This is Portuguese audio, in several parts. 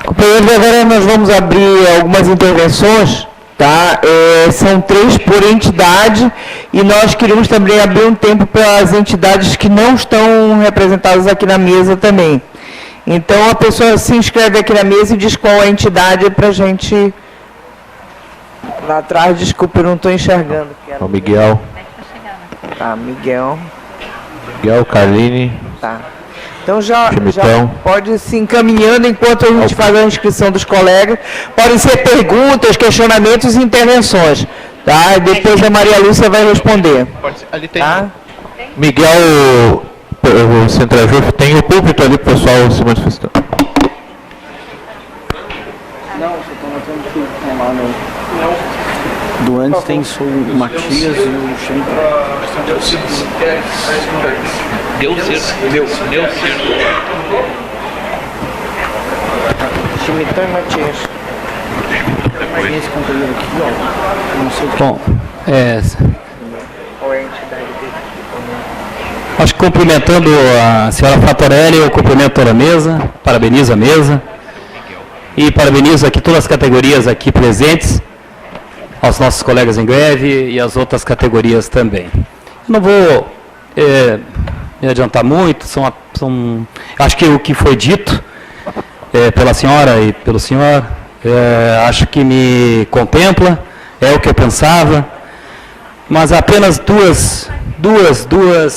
Companheiros, agora nós vamos abrir algumas intervenções, tá? São 3 por entidade e nós queríamos também abrir um tempo para as entidades que não estão representadas aqui na mesa também. Então, a pessoa se inscreve aqui na mesa e diz qual a entidade para a gente... Lá atrás, desculpa, eu não estou enxergando. O Miguel. Tá, Miguel, Carline. tá. Então já Chimitão. pode se encaminhando enquanto a gente faz a inscrição dos colegas. Podem ser perguntas, questionamentos e intervenções. Tá? Depois a Maria Lúcia vai responder. Pode ser. Ali tem. Tá? Miguel, o Centrajuf, tem o púlpito ali pro pessoal se manifestar. Não, você está notando que lá do antes tem o Matias e o Chimitão. Chimitão e Matias. Tem esse companheiro aqui, ó. Não sei o que. Bom, Qual é a entidade dele? acho que cumprimentando a senhora Fatorelli, eu cumprimento toda a mesa, parabenizo a mesa e parabenizo aqui todas as categorias aqui presentes, aos nossos colegas em greve e as outras categorias também. Não vou me adiantar muito, acho que o que foi dito pela senhora e pelo senhor, acho que me contempla, é o que eu pensava, mas apenas duas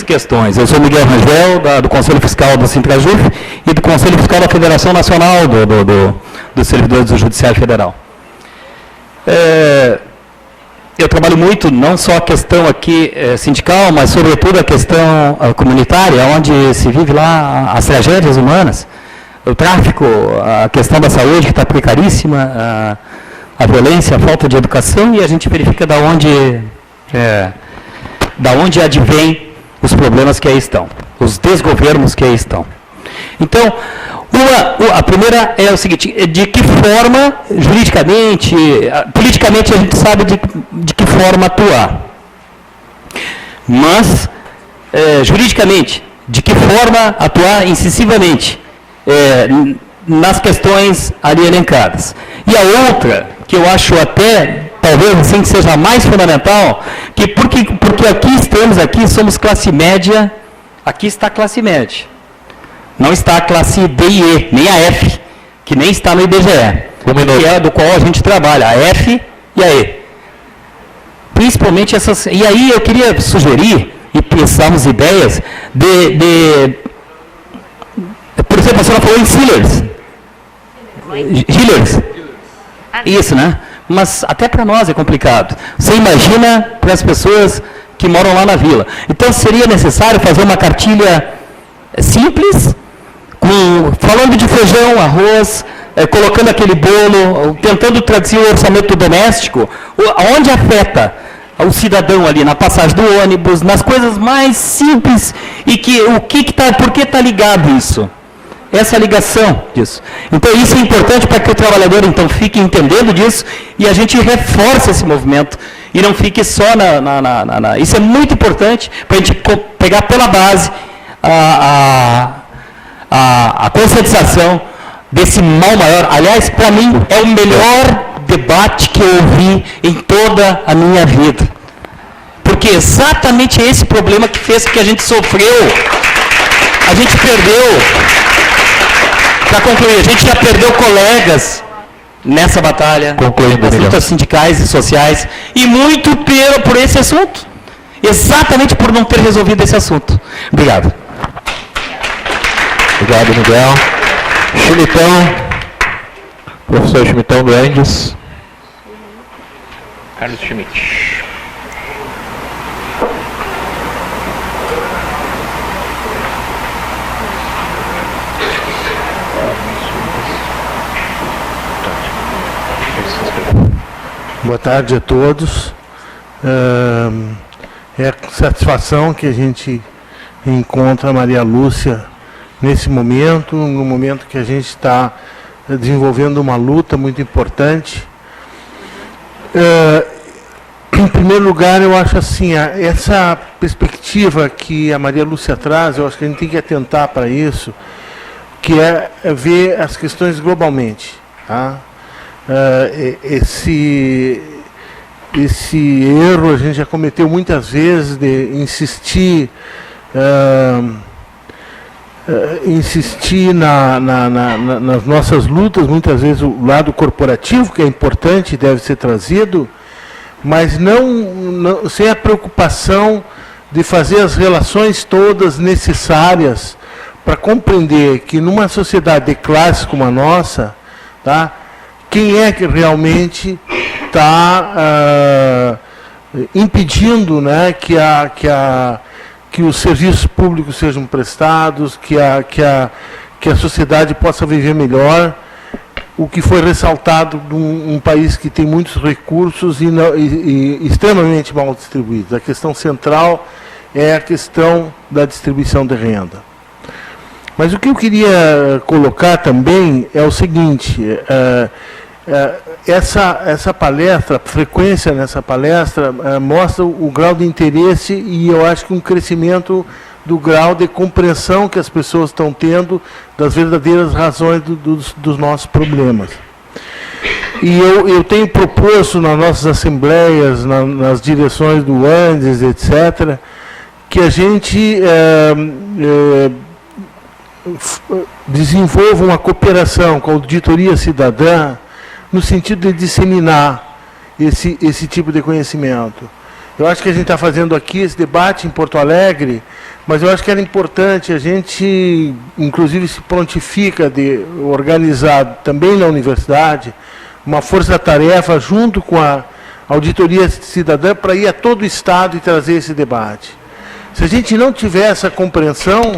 questões. Eu sou Miguel Rangel, do Conselho Fiscal do Sintrajuf e do Conselho Fiscal da Federação Nacional dos Servidores do Judiciário Federal. Eu trabalho muito, não só a questão aqui sindical, mas sobretudo a questão comunitária, onde se vive lá as tragédias humanas, o tráfico, a questão da saúde que está precaríssima, a violência, a falta de educação, e a gente verifica da onde advém os problemas que aí estão, os desgovernos que aí estão. Então, a primeira é o seguinte: de que forma, juridicamente, politicamente a gente sabe de que forma atuar. Mas, juridicamente, de que forma atuar incisivamente nas questões ali elencadas. E a outra, que eu acho até, talvez assim, que seja a mais fundamental, porque aqui somos classe média, aqui está a classe média. Não está a classe D e E, nem a F, que nem está no IBGE, que é do qual a gente trabalha, a F e a E. Principalmente essas... E aí eu queria sugerir, e pensarmos ideias, por exemplo, a senhora falou em Healers. Isso, né? Mas até para nós é complicado. Você imagina para as pessoas que moram lá na vila. Então seria necessário fazer uma cartilha simples, falando de feijão, arroz, colocando aquele bolo, tentando traduzir o orçamento doméstico, onde afeta o cidadão ali, na passagem do ônibus, nas coisas mais simples, e por que está ligado isso? Essa ligação disso. Então isso é importante para que o trabalhador então fique entendendo disso e a gente reforce esse movimento e não fique só Isso é muito importante para a gente pegar pela base a conscientização desse mal maior. Aliás, para mim, é o melhor debate que eu ouvi em toda a minha vida. Porque exatamente esse problema que fez que a gente sofreu, a gente perdeu... Para concluir, a gente já perdeu colegas nessa batalha, nas lutas sindicais e sociais, e muito por esse assunto. Exatamente por não ter resolvido esse assunto. Obrigado. Obrigado, Miguel. Chimitão, professor Chimitão Grandes. Carlos Schmidt. Boa tarde a todos. É com satisfação que a gente encontra a Maria Lúcia nesse momento, no momento que a gente está desenvolvendo uma luta muito importante. Em primeiro lugar, eu acho assim, essa perspectiva que a Maria Lúcia traz, eu acho que a gente tem que atentar para isso, que é ver as questões globalmente. Tá? Esse erro a gente já cometeu muitas vezes de insistir nas nossas lutas, muitas vezes o lado corporativo, que é importante, deve ser trazido, mas não sem a preocupação de fazer as relações todas necessárias para compreender que numa sociedade de classe como a nossa, tá, quem é que realmente está impedindo, né, que os serviços públicos sejam prestados, que a sociedade possa viver melhor, o que foi ressaltado de um país que tem muitos recursos e extremamente mal distribuídos. A questão central é a questão da distribuição de renda. Mas o que eu queria colocar também é o seguinte, essa palestra, a frequência nessa palestra, mostra o grau de interesse e eu acho que um crescimento do grau de compreensão que as pessoas estão tendo das verdadeiras razões dos nossos problemas. E eu tenho proposto nas nossas assembleias, nas direções do Andes, etc., que a gente desenvolva uma cooperação com a auditoria cidadã no sentido de disseminar esse tipo de conhecimento. Eu acho que a gente está fazendo aqui esse debate em Porto Alegre, mas eu acho que era importante, a gente, inclusive, se prontifica de organizar também na universidade uma força-tarefa junto com a auditoria cidadã para ir a todo o Estado e trazer esse debate. Se a gente não tiver essa compreensão...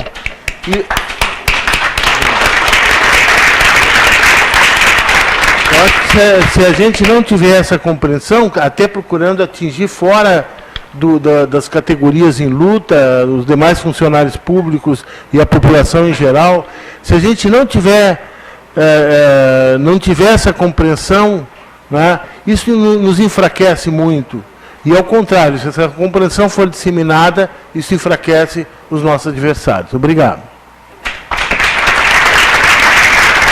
Eu acho que se a gente não tiver essa compreensão, até procurando atingir fora das categorias em luta, os demais funcionários públicos e a população em geral, se a gente não tiver essa compreensão, né, isso nos enfraquece muito. E ao contrário, se essa compreensão for disseminada, isso enfraquece os nossos adversários. Obrigado.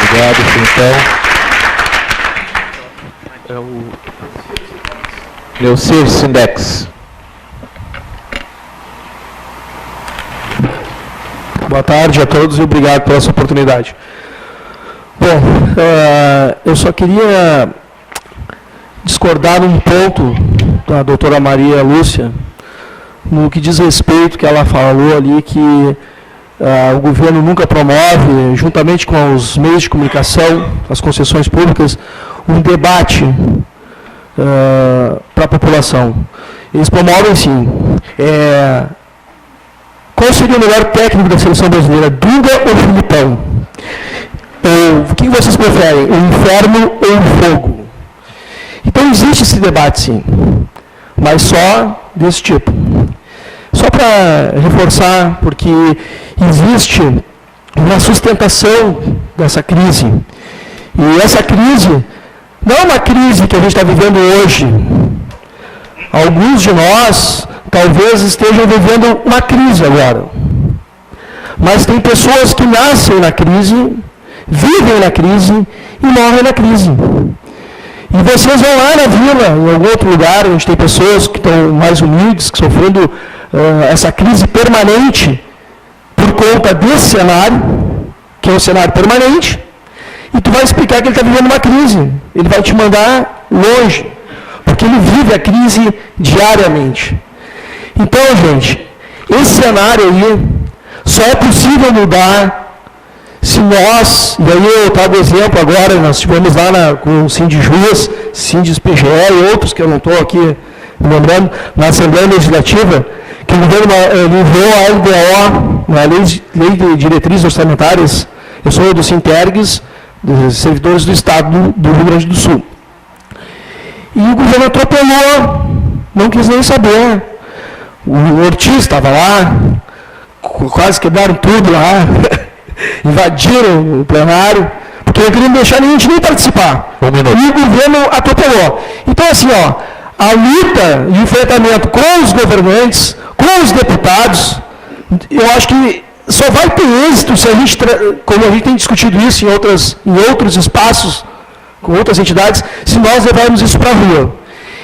Obrigado, então. Leocir Sindex. Boa tarde a todos e obrigado pela essa oportunidade. Bom, eu só queria discordar um ponto da doutora Maria Lúcia, no que diz respeito, que ela falou ali, que o governo nunca promove, juntamente com os meios de comunicação, as concessões públicas, um debate para a população. Eles promovem, sim. Qual seria o melhor técnico da seleção brasileira, Dunga ou Filipão? O que vocês preferem, o inferno ou o fogo? Então existe esse debate, sim, mas só desse tipo. Só para reforçar, porque existe uma sustentação dessa crise. E essa crise não é uma crise que a gente está vivendo hoje. Alguns de nós talvez estejam vivendo uma crise agora. Mas tem pessoas que nascem na crise, vivem na crise e morrem na crise. E vocês vão lá na vila, em algum outro lugar, onde tem pessoas que estão mais humildes, que sofrendo essa crise permanente por conta desse cenário, que é um cenário permanente, e tu vai explicar que ele está vivendo uma crise. Ele vai te mandar longe, porque ele vive a crise diariamente. Então, gente, esse cenário aí só é possível mudar se nós, e aí eu trago exemplo agora, nós estivemos lá com o Sindjuas, Sindespgl e outros que eu não estou aqui me lembrando, na Assembleia Legislativa, que o governo enviou a LDO, a Lei de Diretrizes Orçamentárias. Eu sou do Sintergs, dos servidores do Estado do Rio Grande do Sul. E o governo atropelou, não quis nem saber. O Ortiz estava lá, quase quebraram tudo lá, invadiram o plenário, porque não queriam deixar ninguém participar. E o governo atropelou. Então, assim, a luta e o enfrentamento com os governantes, com os deputados, eu acho que só vai ter êxito se a gente, como a gente tem discutido isso em outros espaços, com outras entidades, se nós levarmos isso para a rua.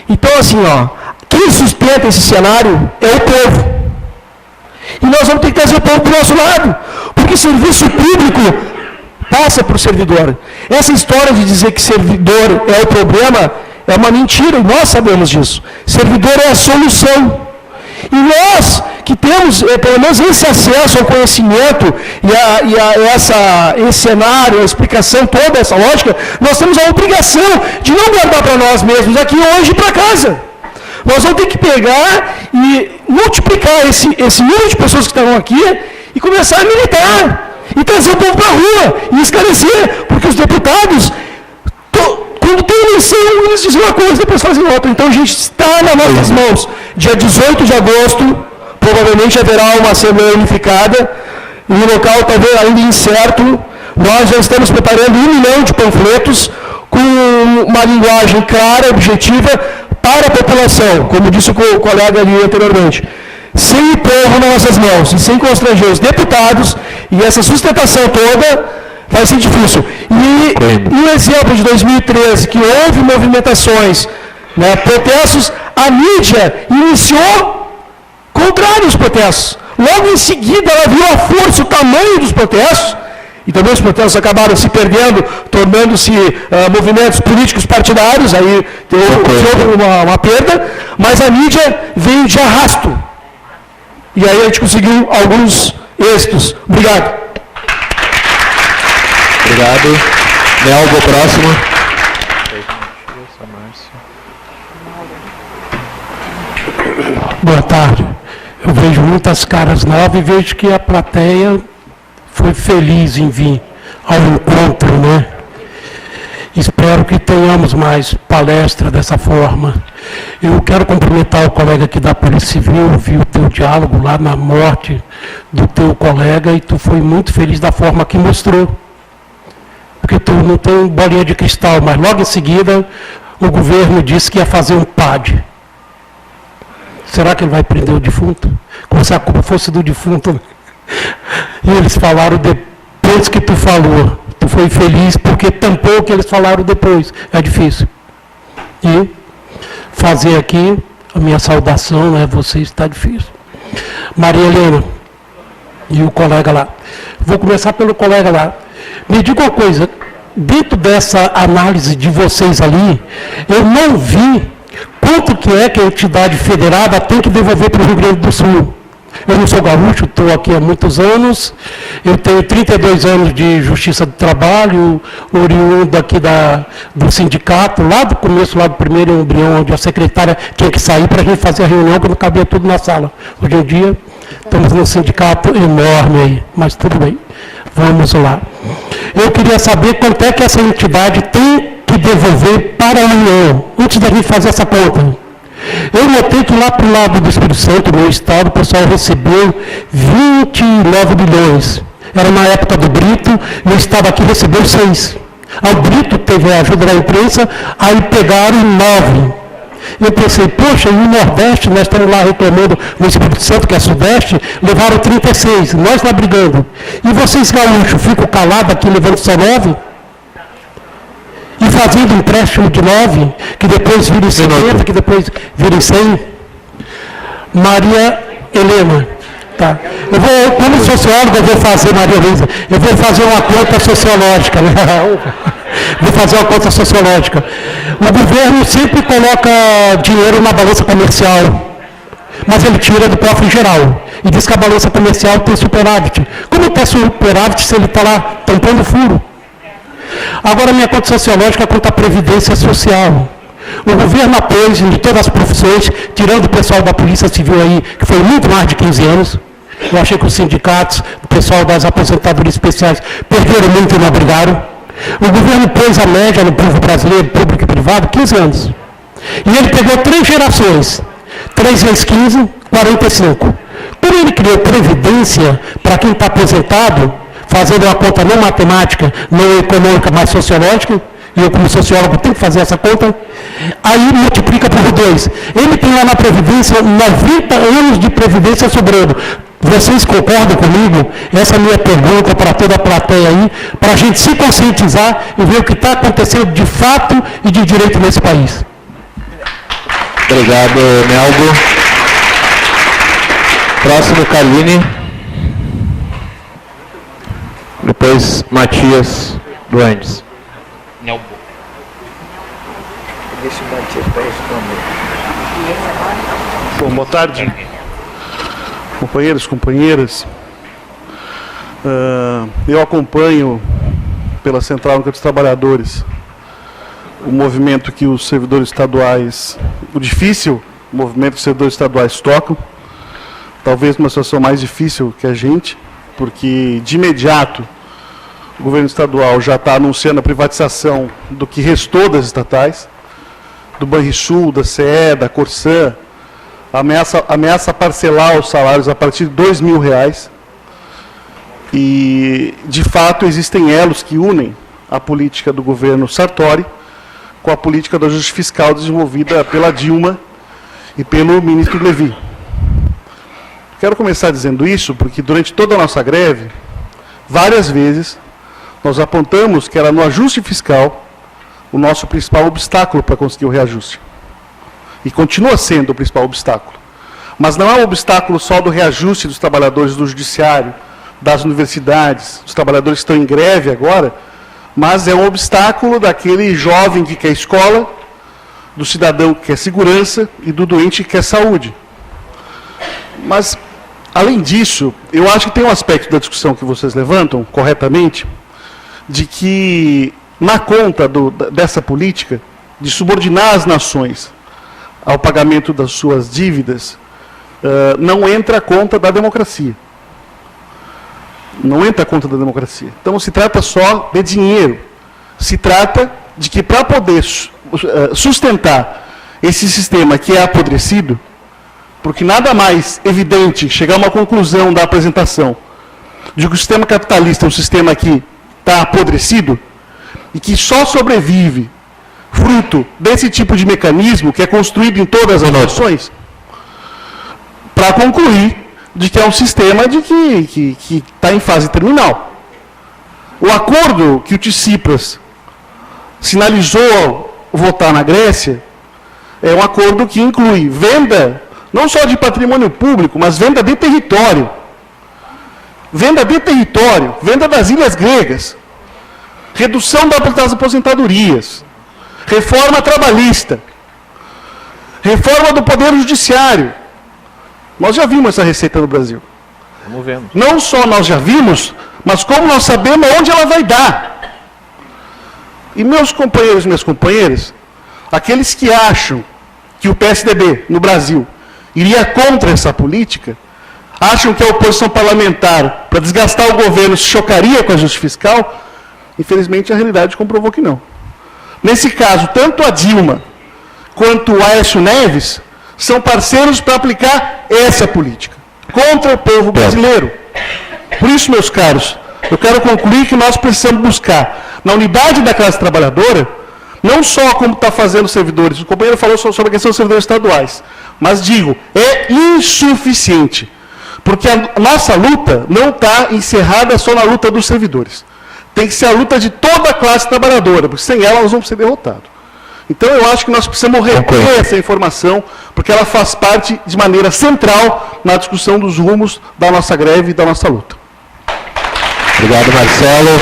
Então, assim, quem sustenta esse cenário é o povo. E nós vamos ter que trazer o povo para o nosso lado, porque serviço público passa por servidor. Essa história de dizer que servidor é o problema é uma mentira, e nós sabemos disso. Servidor é a solução. E nós, que temos, pelo menos, esse acesso ao conhecimento e a esse cenário, a explicação toda, essa lógica, nós temos a obrigação de não guardar para nós mesmos aqui hoje para casa. Nós vamos ter que pegar e multiplicar esse número de pessoas que estão aqui e começar a militar. E trazer o povo para a rua e esclarecer, porque os deputados, quando tem eleição, eles dizem uma coisa, depois fazem outra. Então, a gente está nas nossas mãos. Dia 18 de agosto, provavelmente haverá uma Assembleia Unificada, em um local talvez ainda incerto. Nós já estamos preparando 1 milhão de panfletos com uma linguagem clara, objetiva, para a população, como disse o colega ali anteriormente. Sem o povo nas nossas mãos e sem constranger os deputados e essa sustentação toda, vai ser difícil. E no exemplo de 2013, que houve movimentações, protestos, a mídia iniciou contrário aos protestos. Logo em seguida, ela viu a força, o tamanho dos protestos, e também os protestos acabaram se perdendo, tornando-se movimentos políticos partidários, aí houve uma perda, mas a mídia veio de arrasto. E aí a gente conseguiu alguns êxitos. Obrigado. Obrigado. Nelva, próximo. Boa tarde. Eu vejo muitas caras novas e vejo que a plateia foi feliz em vir ao encontro, né? Espero que tenhamos mais palestra dessa forma. Eu quero cumprimentar o colega aqui da Polícia Civil, vi o teu diálogo lá na morte do teu colega e tu foi muito feliz da forma que mostrou. Porque tu não tem bolinha de cristal, mas logo em seguida o governo disse que ia fazer um PAD. Será que ele vai prender o defunto? Como se a culpa fosse do defunto. E eles falaram depois que tu falou. Tu foi feliz porque tampou o que eles falaram depois. É difícil. E fazer aqui a minha saudação, você está difícil. Maria Helena e o colega lá. Vou começar pelo colega lá. Me diga uma coisa, dentro dessa análise de vocês ali, eu não vi quanto que é que a entidade federada tem que devolver para o Rio Grande do Sul. Eu não sou gaúcho, estou aqui há muitos anos, eu tenho 32 anos de Justiça do Trabalho, oriundo aqui do sindicato, lá do começo, lá do primeiro embrião, onde a secretária tinha que sair para a gente fazer a reunião, quando cabia tudo na sala. Hoje em dia, estamos num sindicato enorme aí, mas tudo bem, vamos lá. Eu queria saber quanto é que essa entidade tem que devolver para a União, antes da gente fazer essa conta. Eu notei que lá para o lado do Espírito Santo, no meu estado, o pessoal recebeu 29 milhões. Era na época do Brito, e o estado aqui recebeu 6. O Brito teve a ajuda da imprensa, aí pegaram 9. Eu pensei, poxa, e no Nordeste, nós estamos lá reclamando no Espírito Santo, que é Sudeste, levaram 36, nós lá brigando. E vocês, gaúchos, ficam calados aqui levando só 9? E fazendo empréstimo de 9, que depois vira em 50, que depois vira em 100. Maria Helena. Tá. Eu vou, como socióloga, eu vou fazer, Maria Luísa, eu vou fazer uma conta sociológica. Né? Vou fazer uma conta sociológica. O governo sempre coloca dinheiro na balança comercial, mas ele tira do cofre geral. E diz que a balança comercial tem superávit. Como tem superávit se ele está lá tampando furo? Agora, minha conta sociológica quanto à previdência social. O governo apoia de todas as profissões, tirando o pessoal da Polícia Civil aí, que foi muito mais de 15 anos. Eu achei que os sindicatos, o pessoal das aposentadorias especiais, perderam muito e não brigaram. O governo pôs a média no povo brasileiro, público e privado, 15 anos. E ele pegou 3 gerações. 3 vezes 15, 45. Quando ele criou previdência para quem está aposentado, fazendo uma conta não matemática, não econômica, mas sociológica, e eu como sociólogo tenho que fazer essa conta, aí multiplica por 2. Ele tem lá na Previdência 90 anos de Previdência sobrando. Vocês concordam comigo? Essa é a minha pergunta para toda a plateia aí, para a gente se conscientizar e ver o que está acontecendo de fato e de direito nesse país. Obrigado, Melbo. Próximo, Carline. Depois, Matias Duendes. Deixa o Matias para responder. Bom, boa tarde, companheiros, companheiras. Eu acompanho pela Central Única dos Trabalhadores o movimento que os servidores estaduais, o difícil movimento que os servidores estaduais tocam, talvez uma situação mais difícil que a gente, porque de imediato o governo estadual já está anunciando a privatização do que restou das estatais, do Banrisul, da CE, da Corsã, ameaça parcelar os salários a partir de R$2.000. E, de fato, existem elos que unem a política do governo Sartori com a política do ajuste fiscal desenvolvida pela Dilma e pelo ministro Levi. Quero começar dizendo isso porque, durante toda a nossa greve, várias vezes, nós apontamos que era no ajuste fiscal o nosso principal obstáculo para conseguir o reajuste. E continua sendo o principal obstáculo. Mas não é um obstáculo só do reajuste dos trabalhadores do judiciário, das universidades, dos trabalhadores que estão em greve agora, mas é um obstáculo daquele jovem que quer escola, do cidadão que quer segurança e do doente que quer saúde. Mas, além disso, eu acho que tem um aspecto da discussão que vocês levantam, corretamente, de que, na conta dessa política de subordinar as nações ao pagamento das suas dívidas, não entra a conta da democracia. Não entra a conta da democracia. Então, não se trata só de dinheiro. Se trata de que, para poder sustentar esse sistema que é apodrecido, porque nada mais evidente chegar a uma conclusão da apresentação de que o sistema capitalista é um sistema que está apodrecido e que só sobrevive fruto desse tipo de mecanismo que é construído em todas as nações, para concluir de que é um sistema de que está em fase terminal. O acordo que o Tsipras sinalizou ao votar na Grécia é um acordo que inclui venda, não só de patrimônio público, mas venda de território. Venda de território, venda das ilhas gregas, redução das aposentadorias, reforma trabalhista, reforma do Poder Judiciário. Nós já vimos essa receita no Brasil. Vamos vendo. Não só nós já vimos, mas como nós sabemos onde ela vai dar. E meus companheiros e minhas companheiras, aqueles que acham que o PSDB no Brasil iria contra essa política, acham que a oposição parlamentar, para desgastar o governo, se chocaria com a ajuste fiscal, infelizmente a realidade comprovou que não. Nesse caso, tanto a Dilma quanto o Aécio Neves são parceiros para aplicar essa política contra o povo brasileiro. Por isso, meus caros, eu quero concluir que nós precisamos buscar, na unidade da classe trabalhadora, não só como está fazendo os servidores, o companheiro falou sobre a questão dos servidores estaduais, mas digo, é insuficiente, porque a nossa luta não está encerrada só na luta dos servidores. Tem que ser a luta de toda a classe trabalhadora, porque sem ela nós vamos ser derrotados. Então, eu acho que nós precisamos reter essa informação, porque ela faz parte de maneira central na discussão dos rumos da nossa greve e da nossa luta. Obrigado, Marcelo.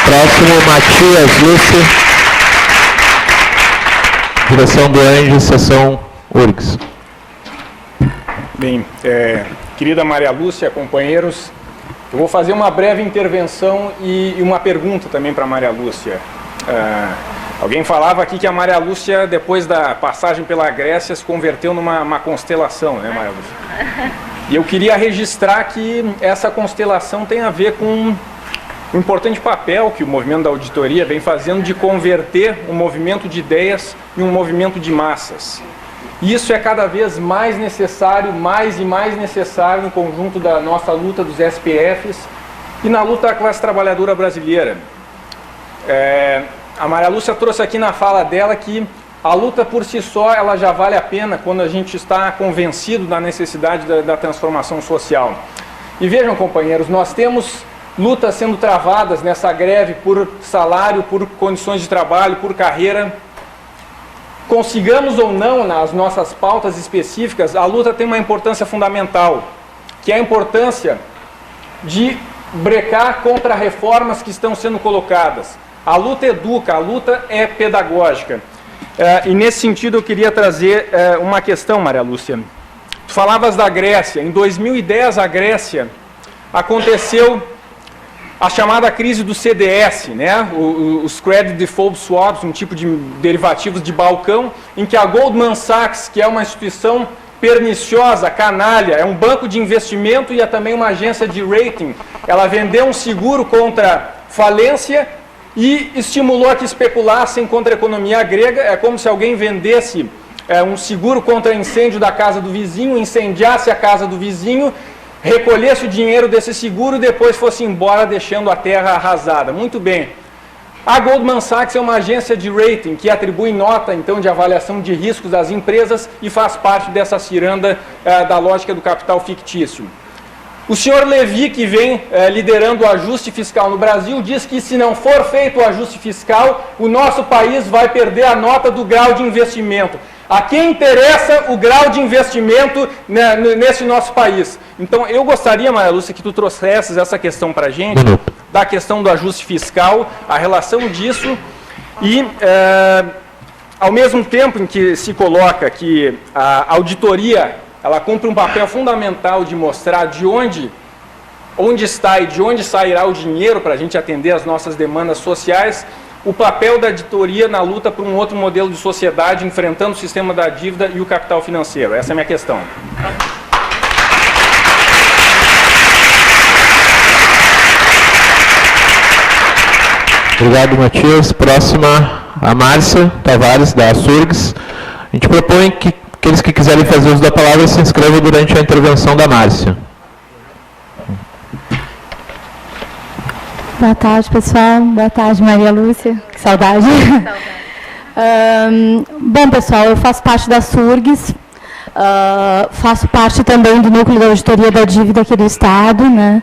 Próximo, Matias Lúcio. Direção do Anjo, Seção URGS. Bem, querida Maria Lúcia, companheiros, eu vou fazer uma breve intervenção e uma pergunta também para a Maria Lúcia. Alguém falava aqui que a Maria Lúcia, depois da passagem pela Grécia, se converteu numa constelação, né, Maria Lúcia? E eu queria registrar que essa constelação tem a ver com o importante papel que o movimento da auditoria vem fazendo de converter um movimento de ideias em um movimento de massas. E isso é cada vez mais necessário, mais e mais necessário no conjunto da nossa luta dos SPFs e na luta da classe trabalhadora brasileira. A Maria Lúcia trouxe aqui na fala dela que a luta por si só ela já vale a pena quando a gente está convencido da necessidade da transformação social. E vejam, companheiros, nós temos lutas sendo travadas nessa greve por salário, por condições de trabalho, por carreira. Consigamos ou não nas nossas pautas específicas, a luta tem uma importância fundamental, que é a importância de brecar contra reformas que estão sendo colocadas. A luta educa, a luta é pedagógica. E nesse sentido eu queria trazer uma questão, Maria Lúcia. Tu falavas da Grécia. Em 2010, a Grécia aconteceu a chamada crise do CDS, né? Os Credit Default Swaps, um tipo de derivativos de balcão, em que a Goldman Sachs, que é uma instituição perniciosa, canalha, é um banco de investimento e é também uma agência de rating, ela vendeu um seguro contra falência e estimulou a que especulassem contra a economia grega. É como se alguém vendesse um seguro contra incêndio da casa do vizinho, incendiasse a casa do vizinho, recolhesse o dinheiro desse seguro e depois fosse embora deixando a terra arrasada. Muito bem. A Goldman Sachs é uma agência de rating que atribui nota, então, de avaliação de riscos às empresas e faz parte dessa ciranda da lógica do capital fictício. O senhor Levy, que vem liderando o ajuste fiscal no Brasil, diz que se não for feito o ajuste fiscal, o nosso país vai perder a nota do grau de investimento. A quem interessa o grau de investimento nesse nosso país? Então, eu gostaria, Maria Lúcia, que tu trouxesses essa questão para a gente, da questão do ajuste fiscal, a relação disso, e, ao mesmo tempo em que se coloca que a auditoria, ela cumpre um papel fundamental de mostrar de onde está e de onde sairá o dinheiro para a gente atender as nossas demandas sociais, o papel da auditoria na luta por um outro modelo de sociedade, enfrentando o sistema da dívida e o capital financeiro. Essa é a minha questão. Obrigado, Matias. Próxima, a Márcia Tavares, da Surgs. A gente propõe que aqueles que quiserem fazer uso da palavra se inscrevam durante a intervenção da Márcia. Boa tarde, pessoal. Boa tarde, Maria Lúcia. Que saudade. Bom, pessoal, eu faço parte da Surgs, faço parte também do núcleo da auditoria da dívida aqui do Estado, né?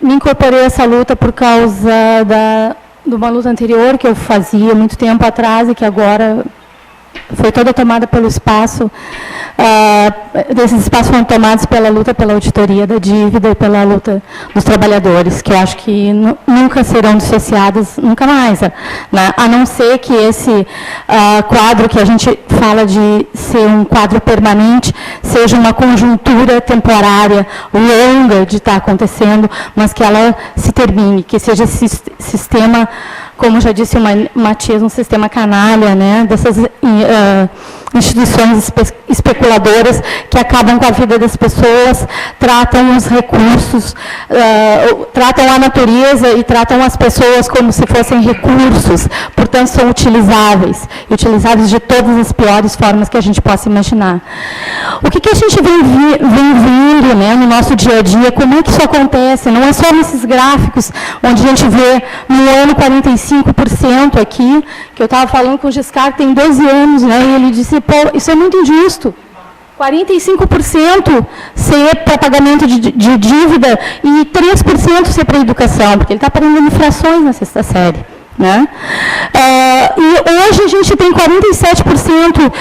Me incorporei a essa luta por causa de uma luta anterior que eu fazia muito tempo atrás e que agora foi toda tomada pelo espaço, desses espaços foram tomados pela luta pela auditoria da dívida e pela luta dos trabalhadores, que eu acho que nunca serão dissociadas, nunca mais, né? A não ser que esse quadro que a gente fala de ser um quadro permanente, seja uma conjuntura temporária, longa de estar acontecendo, mas que ela se termine, que seja esse sistema, como já disse o Matias, um sistema canalha, né, dessas instituições especuladoras que acabam com a vida das pessoas, tratam os recursos, tratam a natureza e tratam as pessoas como se fossem recursos, portanto são utilizáveis de todas as piores formas que a gente possa imaginar. O que a gente vem vendo, né, no nosso dia a dia, como é que isso acontece? Não é só nesses gráficos, onde a gente vê no ano 45% aqui, que eu estava falando com o Giscard, tem 12 anos, né, e ele disse, pô, isso é muito injusto. 45% ser para pagamento de dívida e 3% ser para educação, porque ele está aprendendo frações na sexta série. Né? E hoje a gente tem 47%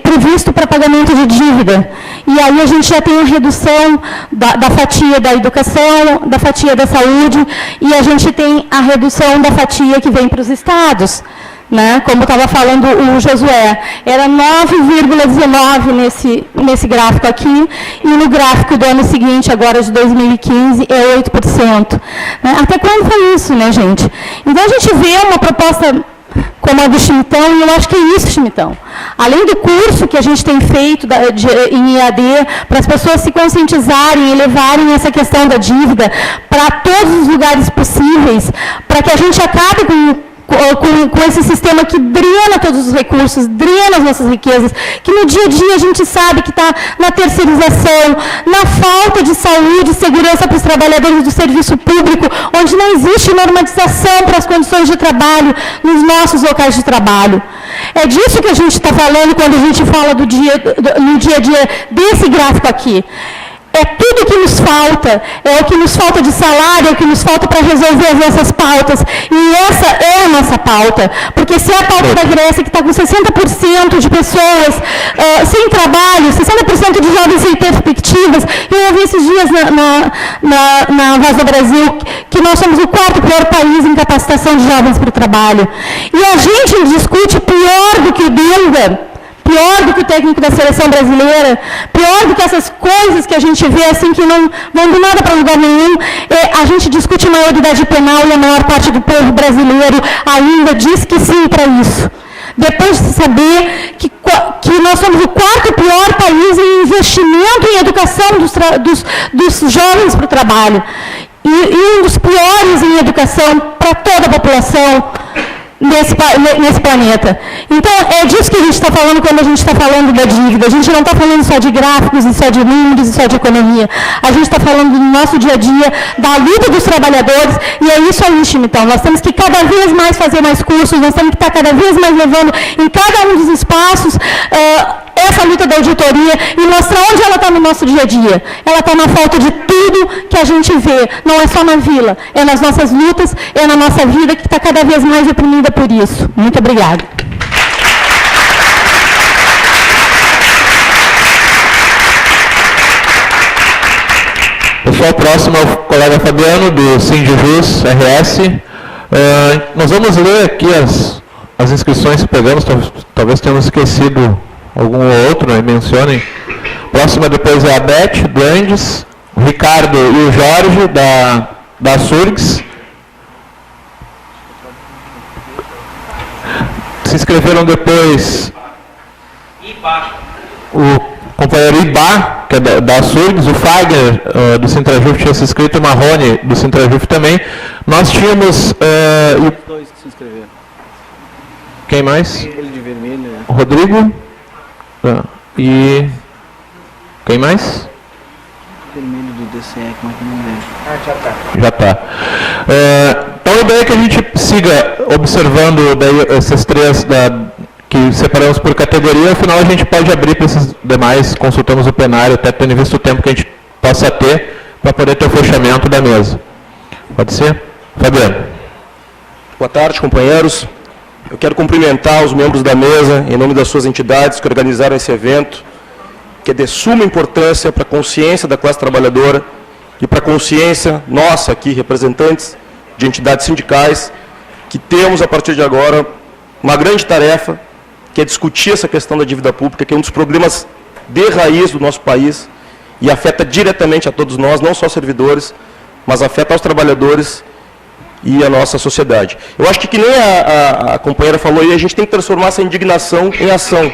previsto para pagamento de dívida. E aí a gente já tem a redução da fatia da educação, da fatia da saúde, e a gente tem a redução da fatia que vem para os estados. Né? Como estava falando o Josué, era 9,19 nesse gráfico aqui, e no gráfico do ano seguinte, agora de 2015, é 8%. Né? Até quando foi isso, né, gente? Então, a gente vê uma proposta como a do Schmittão, e eu acho que é isso, Schmittão. Além do curso que a gente tem feito em EAD, para as pessoas se conscientizarem e levarem essa questão da dívida para todos os lugares possíveis, para que a gente acabe com esse sistema que drena todos os recursos, drena as nossas riquezas, que no dia a dia a gente sabe que está na terceirização, na falta de saúde e segurança para os trabalhadores do serviço público, onde não existe normatização para as condições de trabalho nos nossos locais de trabalho. É disso que a gente está falando quando a gente fala no dia a dia desse gráfico aqui. É tudo que nos falta, é o que nos falta de salário, é o que nos falta para resolver as nossas pautas. E essa é a nossa pauta, porque se é a pauta da Grécia, que está com 60% de pessoas sem trabalho, 60% de jovens sem perspectivas, eu ouvi esses dias na Voz do Brasil que nós somos o 4º pior país em capacitação de jovens para o trabalho. E a gente discute pior do que o Dunga, pior do que o técnico da seleção brasileira, pior do que essas coisas que a gente vê assim que não vão do nada para lugar nenhum. A gente discute maioridade penal e a maior parte do povo brasileiro ainda diz que sim para isso. Depois de saber que nós somos o 4º pior país em investimento em educação dos jovens para o trabalho. E um dos piores em educação para toda a população nesse planeta. Então, é disso que a gente está falando quando a gente está falando da dívida. A gente não está falando só de gráficos, e só de números, e só de economia. A gente está falando do nosso dia a dia, da luta dos trabalhadores, e é isso aí, então. Nós temos que cada vez mais fazer mais cursos, nós temos que estar cada vez mais levando em cada um dos espaços essa luta da auditoria e mostrar onde ela está no nosso dia a dia. Ela está na falta de tudo que a gente vê. Não é só na vila, é nas nossas lutas, é na nossa vida que está cada vez mais oprimida por isso. Muito obrigada. Pessoal, próximo é o colega Fabiano, do Sindjus RS. Nós vamos ler aqui as inscrições que pegamos, talvez tenhamos esquecido algum ou outro, né? Mencionem. Próxima depois é a Beth, do Andes, o Ricardo e o Jorge, da Surgs. Se inscreveram depois o companheiro Ibá, que é da Surgs, o Fagner, do Sintrajuf, tinha se inscrito, o Marrone, do Sintrajuf também. Nós tínhamos... Os dois que se inscreveram. Quem mais? Ele de vermelho. O Rodrigo. E... Quem mais? Vermelho do DCE, como é que não é? Já está. Então, a ideia é que a gente siga observando daí esses três que separamos por categoria, afinal a gente pode abrir para esses demais, consultamos o plenário, até tendo visto o tempo que a gente possa ter, para poder ter o fechamento da mesa. Pode ser? Fabiano. Boa tarde, companheiros. Eu quero cumprimentar os membros da mesa, em nome das suas entidades que organizaram esse evento, que é de suma importância para a consciência da classe trabalhadora e para a consciência nossa aqui, representantes de entidades sindicais, que temos, a partir de agora, uma grande tarefa, que é discutir essa questão da dívida pública, que é um dos problemas de raiz do nosso país e afeta diretamente a todos nós, não só servidores, mas afeta aos trabalhadores e a nossa sociedade. Eu acho que nem a companheira falou aí, a gente tem que transformar essa indignação em ação.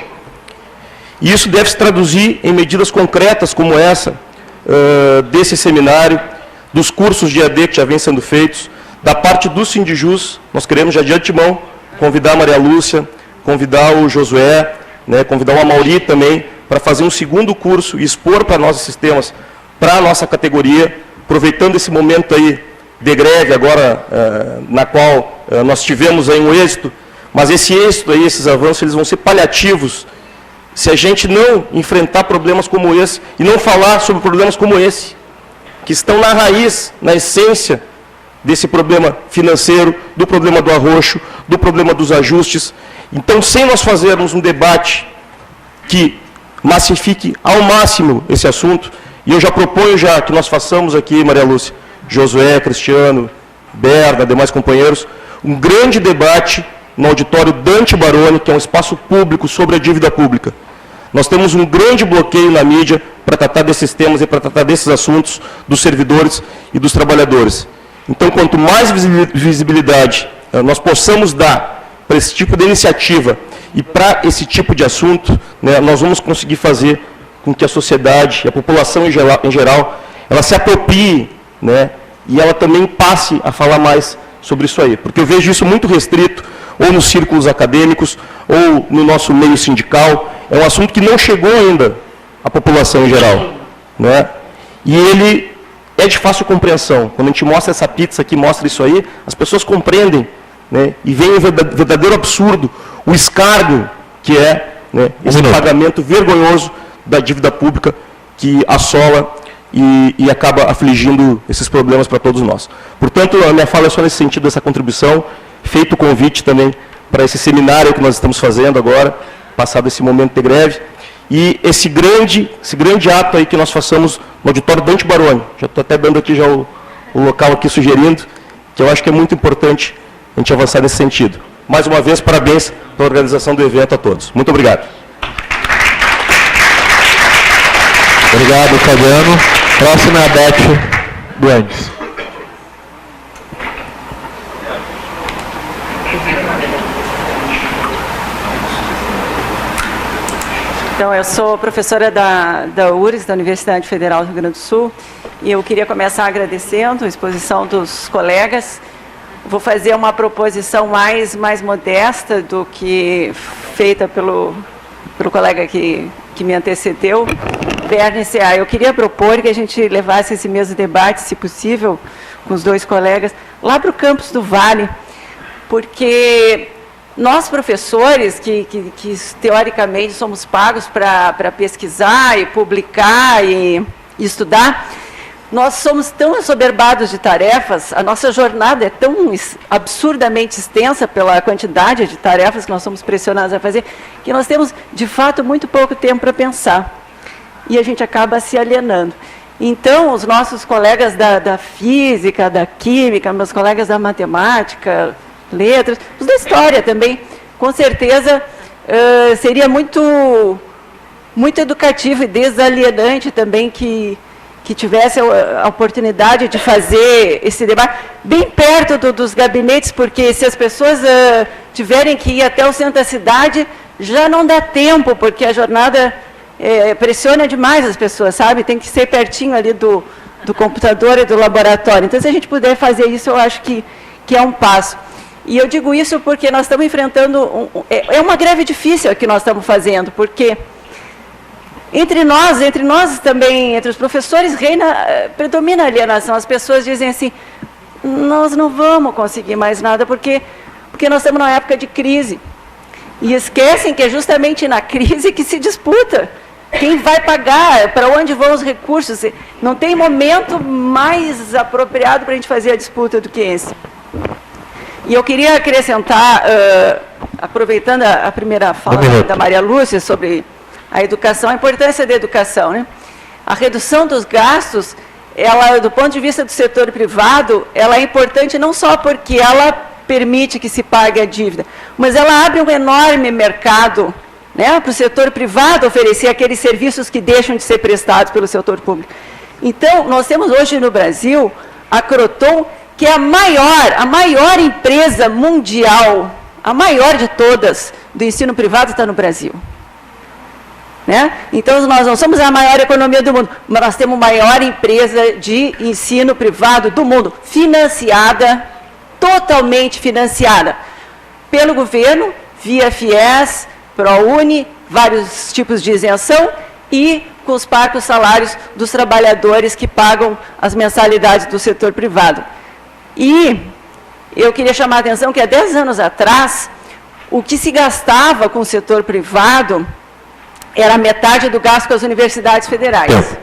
E isso deve se traduzir em medidas concretas como essa, desse seminário, dos cursos de EAD que já vêm sendo feitos, da parte do Sindjus. Nós queremos já de antemão convidar a Maria Lúcia, convidar o Josué, né, convidar o Amauri também, para fazer um segundo curso e expor para nós esses temas, para a nossa categoria, aproveitando esse momento aí de greve agora, na qual nós tivemos aí um êxito, mas esse êxito aí, esses avanços, eles vão ser paliativos se a gente não enfrentar problemas como esse e não falar sobre problemas como esse, que estão na raiz, na essência desse problema financeiro, do problema do arroxo, do problema dos ajustes. Então, sem nós fazermos um debate que massifique ao máximo esse assunto, e eu já proponho já que nós façamos aqui, Maria Lúcia, Josué, Cristiano, Berna, demais companheiros, um grande debate no auditório Dante Baroni, que é um espaço público sobre a dívida pública. Nós temos um grande bloqueio na mídia para tratar desses temas e para tratar desses assuntos dos servidores e dos trabalhadores. Então, quanto mais visibilidade nós possamos dar para esse tipo de iniciativa e para esse tipo de assunto, né, nós vamos conseguir fazer com que a sociedade e a população em geral ela se aproprie, né, e ela também passe a falar mais sobre isso aí. Porque eu vejo isso muito restrito, ou nos círculos acadêmicos, ou no nosso meio sindical. É um assunto que não chegou ainda à população em geral, né? E ele é de fácil compreensão. Quando a gente mostra essa pizza aqui, mostra isso aí, as pessoas compreendem, né? E vem o verdadeiro absurdo, o escárnio que é, né, esse pagamento vergonhoso da dívida pública que assola e acaba afligindo esses problemas para todos nós. Portanto, a minha fala é só nesse sentido, dessa contribuição, feito o convite também para esse seminário que nós estamos fazendo agora, passado esse momento de greve, e esse grande ato aí que nós façamos no auditório Dante Baroni. Já estou até dando aqui já o local aqui sugerindo, que eu acho que é muito importante a gente avançar nesse sentido. Mais uma vez, parabéns pela organização do evento a todos. Muito obrigado. Obrigado, Fabiano. Próxima é a Beth Duandes. Então, eu sou professora da URGS, da Universidade Federal do Rio Grande do Sul, e eu queria começar agradecendo a exposição dos colegas. Vou fazer uma proposição mais modesta do que feita pelo colega que me antecedeu, Bernie C.A. Eu queria propor que a gente levasse esse mesmo debate, se possível, com os dois colegas, lá para o campus do Vale, porque nós, professores, que teoricamente somos pagos para pesquisar e publicar e estudar, nós somos tão assoberbados de tarefas, a nossa jornada é tão absurdamente extensa pela quantidade de tarefas que nós somos pressionados a fazer, que nós temos, de fato, muito pouco tempo para pensar. E a gente acaba se alienando. Então, os nossos colegas da física, da química, meus colegas da matemática, letras, os da história também, com certeza seria muito educativo e desalienante também que tivesse a oportunidade de fazer esse debate bem perto dos gabinetes, porque se as pessoas tiverem que ir até o centro da cidade, já não dá tempo, porque a jornada pressiona demais as pessoas, sabe? Tem que ser pertinho ali do computador e do laboratório. Então, se a gente puder fazer isso, eu acho que é um passo. E eu digo isso porque nós estamos enfrentando... É uma greve difícil que nós estamos fazendo, porque entre nós também, entre os professores, predomina a alienação. As pessoas dizem assim, nós não vamos conseguir mais nada, porque nós estamos numa época de crise. E esquecem que é justamente na crise que se disputa. Quem vai pagar? Para onde vão os recursos? Não tem momento mais apropriado para a gente fazer a disputa do que esse. E eu queria acrescentar, aproveitando a primeira fala da Maria Lúcia sobre a educação, a importância da educação, né? A redução dos gastos, ela, do ponto de vista do setor privado, ela é importante não só porque ela permite que se pague a dívida, mas ela abre um enorme mercado, né, para o setor privado oferecer aqueles serviços que deixam de ser prestados pelo setor público. Então, nós temos hoje no Brasil a Croton, que é a maior empresa mundial, a maior de todas do ensino privado está no Brasil. Né? Então, nós não somos a maior economia do mundo, mas nós temos a maior empresa de ensino privado do mundo, financiada, totalmente financiada pelo governo, via FIES, ProUni, vários tipos de isenção e com os parcos salários dos trabalhadores que pagam as mensalidades do setor privado. E eu queria chamar a atenção que há 10 anos atrás, o que se gastava com o setor privado era metade do gasto com as universidades federais.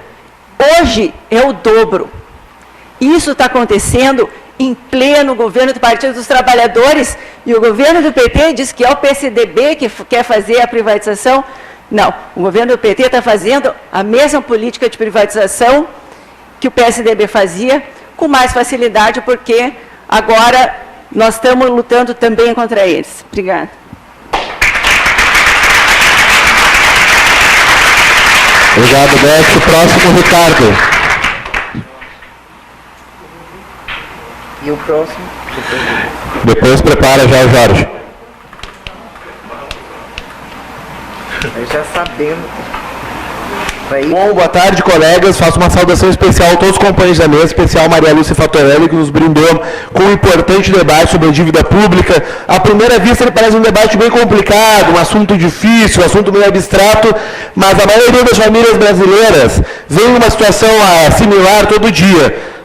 Hoje é o dobro. Isso está acontecendo em pleno governo do Partido dos Trabalhadores, e o governo do PT diz que é o PSDB que quer fazer a privatização. Não, o governo do PT está fazendo a mesma política de privatização que o PSDB fazia, com mais facilidade, porque agora nós estamos lutando também contra eles. Obrigada. Obrigado, Beth. Próximo, Ricardo. E o próximo? Depois prepara já o Jorge. Eu já sabendo. Bom, boa tarde, colegas. Faço uma saudação especial a todos os companheiros da mesa, especial Maria Lúcia Fatorelli, que nos brindou com um importante debate sobre a dívida pública. À primeira vista, ele parece um debate bem complicado, um assunto difícil, um assunto meio abstrato, mas a maioria das famílias brasileiras vem numa situação similar todo dia.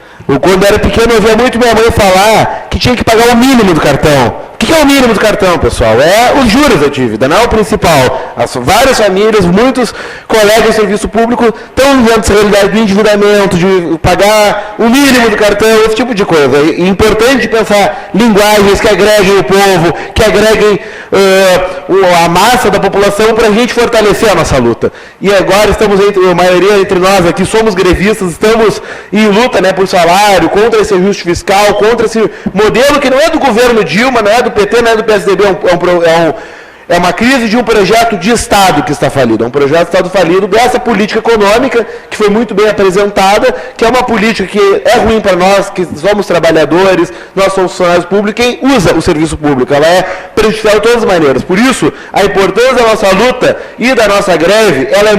Quando era pequeno, eu ouvia muito minha mãe falar que tinha que pagar o mínimo do cartão. O que é o mínimo do cartão, pessoal? É os juros da dívida, não é o principal. Várias famílias, muitos colegas do serviço público estão vivendo essa realidade do endividamento, de pagar o mínimo do cartão, esse tipo de coisa. É importante pensar linguagens que agreguem o povo, que agreguem a massa da população para a gente fortalecer a nossa luta. E agora estamos, a maioria entre nós aqui somos grevistas, estamos em luta, né, por salário, contra esse ajuste fiscal, contra esse modelo que não é do governo Dilma, não é do PT, não é do PSDB, é uma crise de um projeto de Estado que está falido, é um projeto de Estado falido dessa política econômica que foi muito bem apresentada, que é uma política que é ruim para nós, que somos trabalhadores, nós somos funcionários públicos, quem usa o serviço público, ela é prejudicial de todas as maneiras. Por isso, a importância da nossa luta e da nossa greve, ela é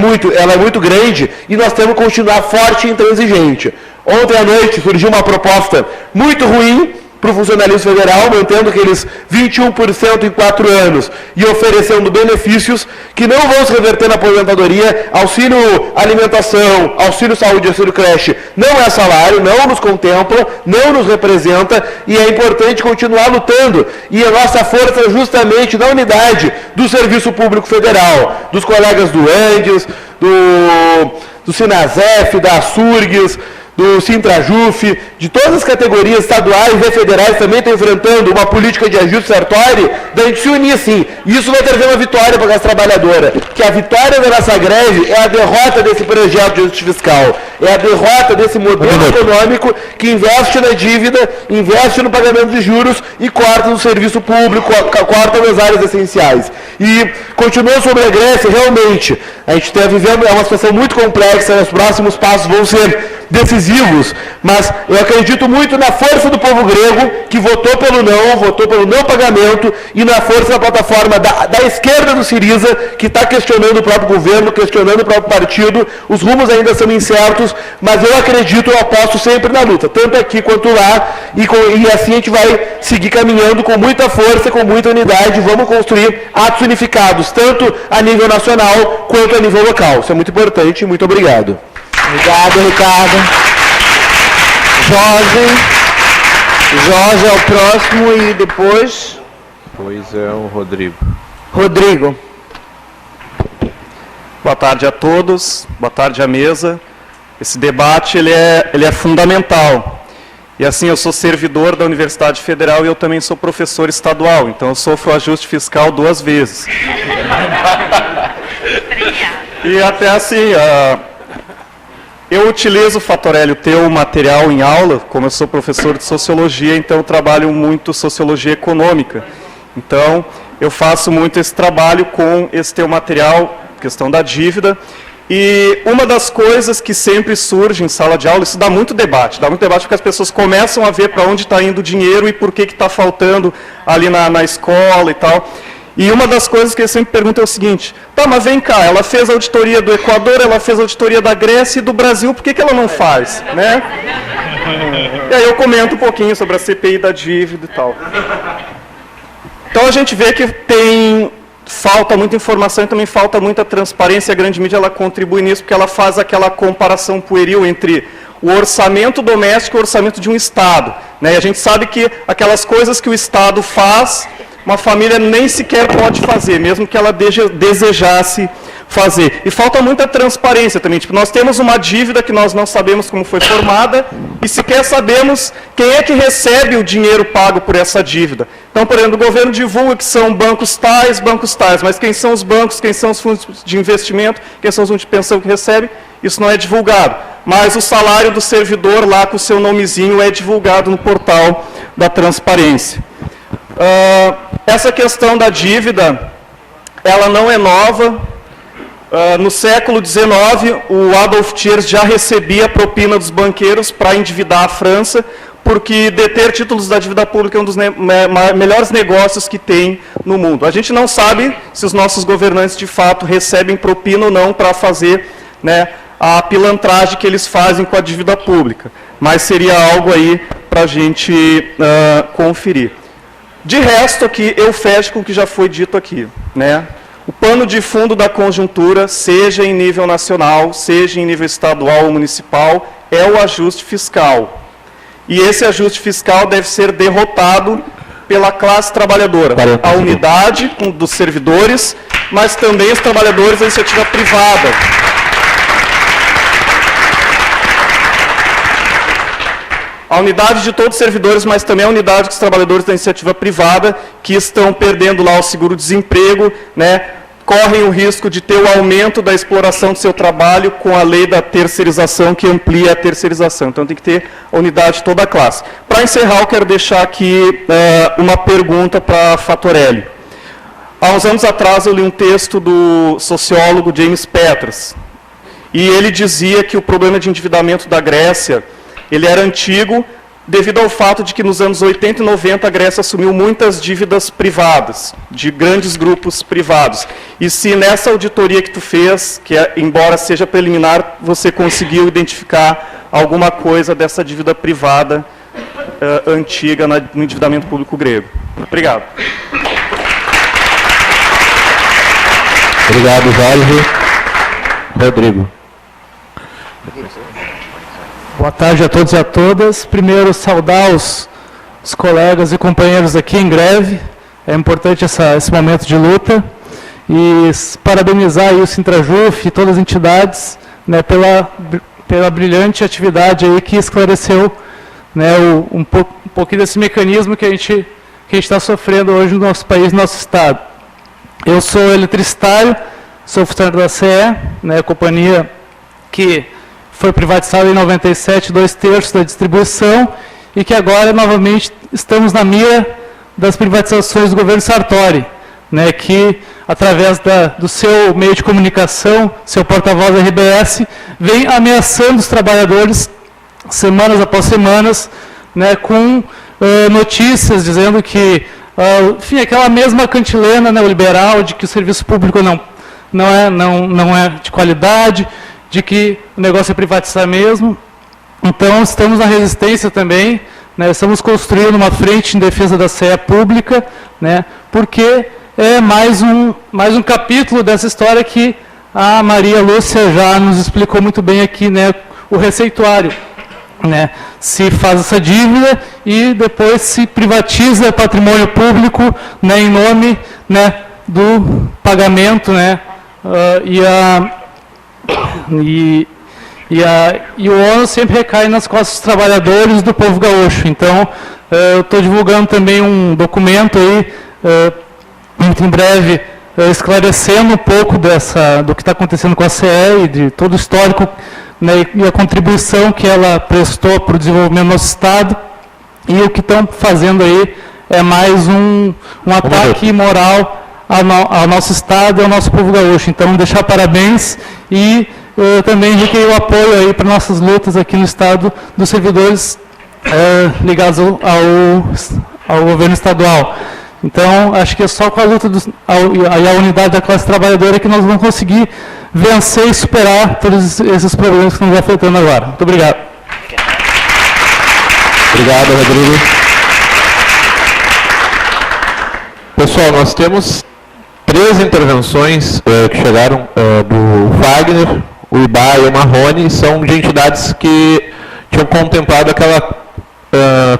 muito grande e nós temos que continuar forte e intransigente. Ontem à noite surgiu uma proposta muito ruim para o funcionalismo federal, mantendo aqueles 21% em 4 anos e oferecendo benefícios que não vão se reverter na aposentadoria, auxílio alimentação, auxílio saúde, auxílio creche, não é salário, não nos contempla, não nos representa e é importante continuar lutando. E a nossa força é justamente na unidade do Serviço Público Federal, dos colegas do Andes, do Sinasef, da Surgues, do Sintrajuf, de todas as categorias estaduais e federais também estão enfrentando uma política de ajuste sartório, da gente se unir sim. Isso vai trazer uma vitória para a classe trabalhadora, que a vitória da nossa greve é a derrota desse projeto de ajuste fiscal, é a derrota desse modelo econômico que investe na dívida, investe no pagamento de juros e corta no serviço público, corta nas áreas essenciais. E continuando sobre a Grécia, realmente, a gente está vivendo uma situação muito complexa, os próximos passos vão ser decisivos, mas eu acredito muito na força do povo grego, que votou pelo não pagamento, e na força da plataforma da esquerda do Syriza, que está questionando o próprio governo, questionando o próprio partido. Os rumos ainda são incertos, mas eu acredito, eu aposto sempre na luta, tanto aqui quanto lá, e assim a gente vai seguir caminhando com muita força, com muita unidade, vamos construir atos unificados, tanto a nível nacional quanto a nível local. Isso é muito importante, muito obrigado. Obrigado, Ricardo. Jorge é o próximo e depois... Pois é o Rodrigo. Rodrigo. Boa tarde a todos, boa tarde à mesa. Esse debate ele é fundamental. E assim, eu sou servidor da Universidade Federal e eu também sou professor estadual, então eu sofro ajuste fiscal 2 vezes. E até assim... Eu utilizo, Fatorelli, o teu material em aula, como eu sou professor de Sociologia, então eu trabalho muito Sociologia Econômica. Então, eu faço muito esse trabalho com esse teu material, questão da dívida. E uma das coisas que sempre surge em sala de aula, isso dá muito debate porque as pessoas começam a ver para onde está indo o dinheiro e por que está faltando ali na escola e tal. E uma das coisas que eu sempre pergunto é o seguinte: tá, mas vem cá, ela fez a auditoria do Equador, ela fez a auditoria da Grécia e do Brasil, por que ela não faz? Né? E aí eu comento um pouquinho sobre a CPI da dívida e tal. Então a gente vê que falta muita informação e também falta muita transparência. A grande mídia ela contribui nisso porque ela faz aquela comparação pueril entre o orçamento doméstico e o orçamento de um Estado. Né? E a gente sabe que aquelas coisas que o Estado faz, uma família nem sequer pode fazer, mesmo que ela desejasse fazer. E falta muita transparência também. Tipo, nós temos uma dívida que nós não sabemos como foi formada e sequer sabemos quem é que recebe o dinheiro pago por essa dívida. Então, por exemplo, o governo divulga que são bancos tais, mas quem são os bancos, quem são os fundos de investimento, quem são os fundos de pensão que recebem, isso não é divulgado. Mas o salário do servidor lá com o seu nomezinho é divulgado no portal da transparência. Essa questão da dívida, ela não é nova. No século XIX, o Adolf Thiers já recebia propina dos banqueiros para endividar a França, porque deter títulos da dívida pública é um dos melhores negócios que tem no mundo. A gente não sabe se os nossos governantes, de fato, recebem propina ou não para fazer, né, a pilantragem que eles fazem com a dívida pública. Mas seria algo aí para a gente conferir. De resto, aqui, eu fecho com o que já foi dito aqui, né? O pano de fundo da conjuntura, seja em nível nacional, seja em nível estadual ou municipal, é o ajuste fiscal. E esse ajuste fiscal deve ser derrotado pela classe trabalhadora. A unidade dos servidores, mas também os trabalhadores da iniciativa privada. A unidade de todos os servidores, mas também a unidade dos trabalhadores da iniciativa privada, que estão perdendo lá o seguro-desemprego, né, correm o risco de ter o aumento da exploração do seu trabalho com a lei da terceirização, que amplia a terceirização. Então, tem que ter a unidade de toda a classe. Para encerrar, eu quero deixar aqui uma pergunta para a Fatorelli. Há uns anos atrás, eu li um texto do sociólogo James Petras, e ele dizia que o problema de endividamento da Grécia ele era antigo, devido ao fato de que nos anos 80 e 90 a Grécia assumiu muitas dívidas privadas, de grandes grupos privados. E se nessa auditoria que tu fez, que embora seja preliminar, você conseguiu identificar alguma coisa dessa dívida privada antiga no endividamento público grego? Obrigado. Obrigado, Jorge. Rodrigo. Boa tarde a todos e a todas. Primeiro, saudar os colegas e companheiros aqui em greve. É importante esse momento de luta. E parabenizar aí o Sintrajuf e todas as entidades, né, pela brilhante atividade aí que esclareceu, né, um pouquinho desse mecanismo que a gente está sofrendo hoje no nosso país, no nosso Estado. Eu sou eletricitário, sou funcionário da CE, né, companhia que foi privatizada em 97, 2/3 da distribuição, e que agora, novamente, estamos na mira das privatizações do governo Sartori, né, que, através do seu meio de comunicação, seu porta-voz da RBS, vem ameaçando os trabalhadores, semanas após semanas, né, com notícias dizendo que, enfim, aquela mesma cantilena neoliberal de que o serviço público não é de qualidade, de que o negócio é privatizar mesmo. Então, estamos na resistência também, né, estamos construindo uma frente em defesa da CE pública, né, porque é mais um capítulo dessa história que a Maria Lúcia já nos explicou muito bem aqui, né, o receituário. Né, se faz essa dívida e depois se privatiza patrimônio público, né, em nome, né, do pagamento, né, e o ônus sempre recai nas costas dos trabalhadores do povo gaúcho. Então, eu estou divulgando também um documento aí, muito em breve, esclarecendo um pouco do que está acontecendo com a CE e de todo o histórico, né, e a contribuição que ela prestou para o desenvolvimento do nosso Estado. E o que estão fazendo aí é mais um ataque moral ao nosso Estado e ao nosso povo gaúcho. Então, deixar parabéns e também requerer o apoio aí para nossas lutas aqui no Estado dos servidores ligados ao governo estadual. Então, acho que é só com a luta e a unidade da classe trabalhadora que nós vamos conseguir vencer e superar todos esses problemas que estão nos afetando agora. Muito obrigado. Obrigado, Rodrigo. Pessoal, nós temos 3 intervenções que chegaram do Wagner, o Ibá e o Marrone, são de entidades que tinham contemplado aquela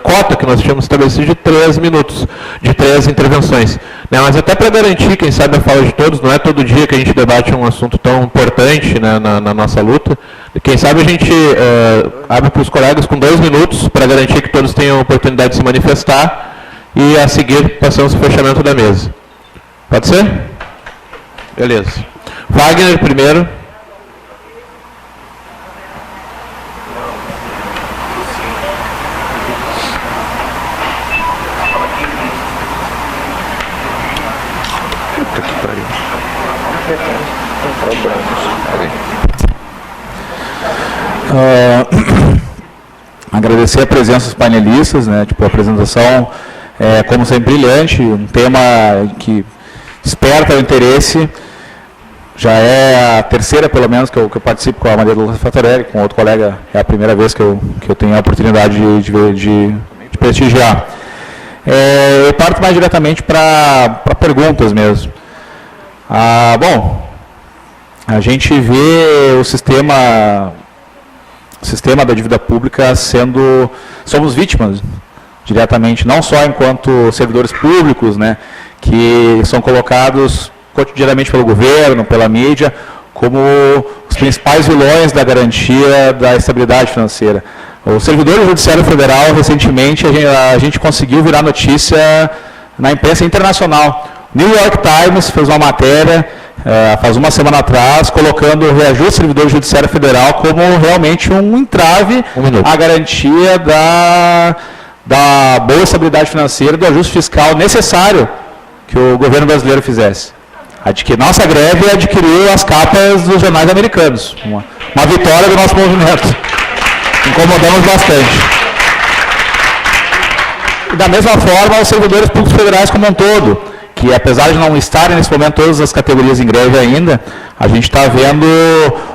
cota que nós tínhamos estabelecido de 3 minutos, de 3 intervenções. Né? Mas até para garantir, quem sabe, a fala de todos, não é todo dia que a gente debate um assunto tão importante, né, na nossa luta. Quem sabe a gente abre para os colegas com 2 minutos para garantir que todos tenham a oportunidade de se manifestar e a seguir passamos para o fechamento da mesa. Pode ser? Beleza. Wagner primeiro. Agradecer a presença dos panelistas, né, tipo, a apresentação como sempre brilhante, um tema que desperta o interesse. Já é a terceira, pelo menos, que eu participo com a Maria Lúcia Fatorelli, com outro colega, é a primeira vez que eu tenho a oportunidade de prestigiar. Eu parto mais diretamente para perguntas mesmo. Bom, a gente vê o sistema da dívida pública somos vítimas diretamente, não só enquanto servidores públicos, né, que são colocados cotidianamente pelo governo, pela mídia, como os principais vilões da garantia da estabilidade financeira. O servidor do Judiciário Federal, recentemente, a gente conseguiu virar notícia na imprensa internacional. New York Times fez uma matéria, faz uma semana atrás, colocando o reajuste do servidor do Judiciário Federal como realmente um entrave à garantia da boa estabilidade financeira, do ajuste fiscal necessário que o governo brasileiro fizesse. Nossa greve adquiriu as capas dos jornais americanos. Uma vitória do nosso movimento. Incomodamos bastante. E da mesma forma, os servidores públicos federais como um todo, que apesar de não estarem nesse momento todas as categorias em greve ainda, a gente está vendo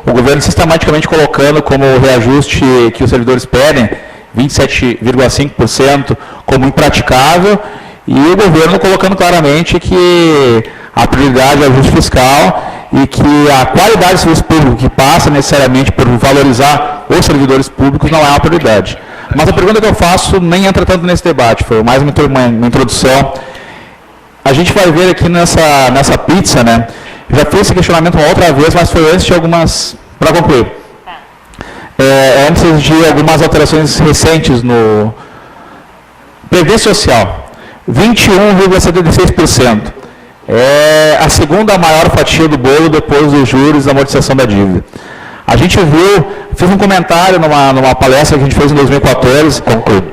o governo sistematicamente colocando como reajuste que os servidores pedem, 27,5%, como impraticável, e o governo colocando claramente que a prioridade é o ajuste fiscal e que a qualidade do serviço público, que passa necessariamente por valorizar os servidores públicos, não é uma prioridade. Mas a pergunta que eu faço nem entra tanto nesse debate, foi mais uma introdução. A gente vai ver aqui nessa pizza, né? Já fiz esse questionamento uma outra vez, mas foi antes de algumas... Para concluir. Antes de algumas alterações recentes no Previdência Social. 21,76%. É a segunda maior fatia do bolo depois dos juros da amortização da dívida. A gente fiz um comentário numa palestra que a gente fez em 2014,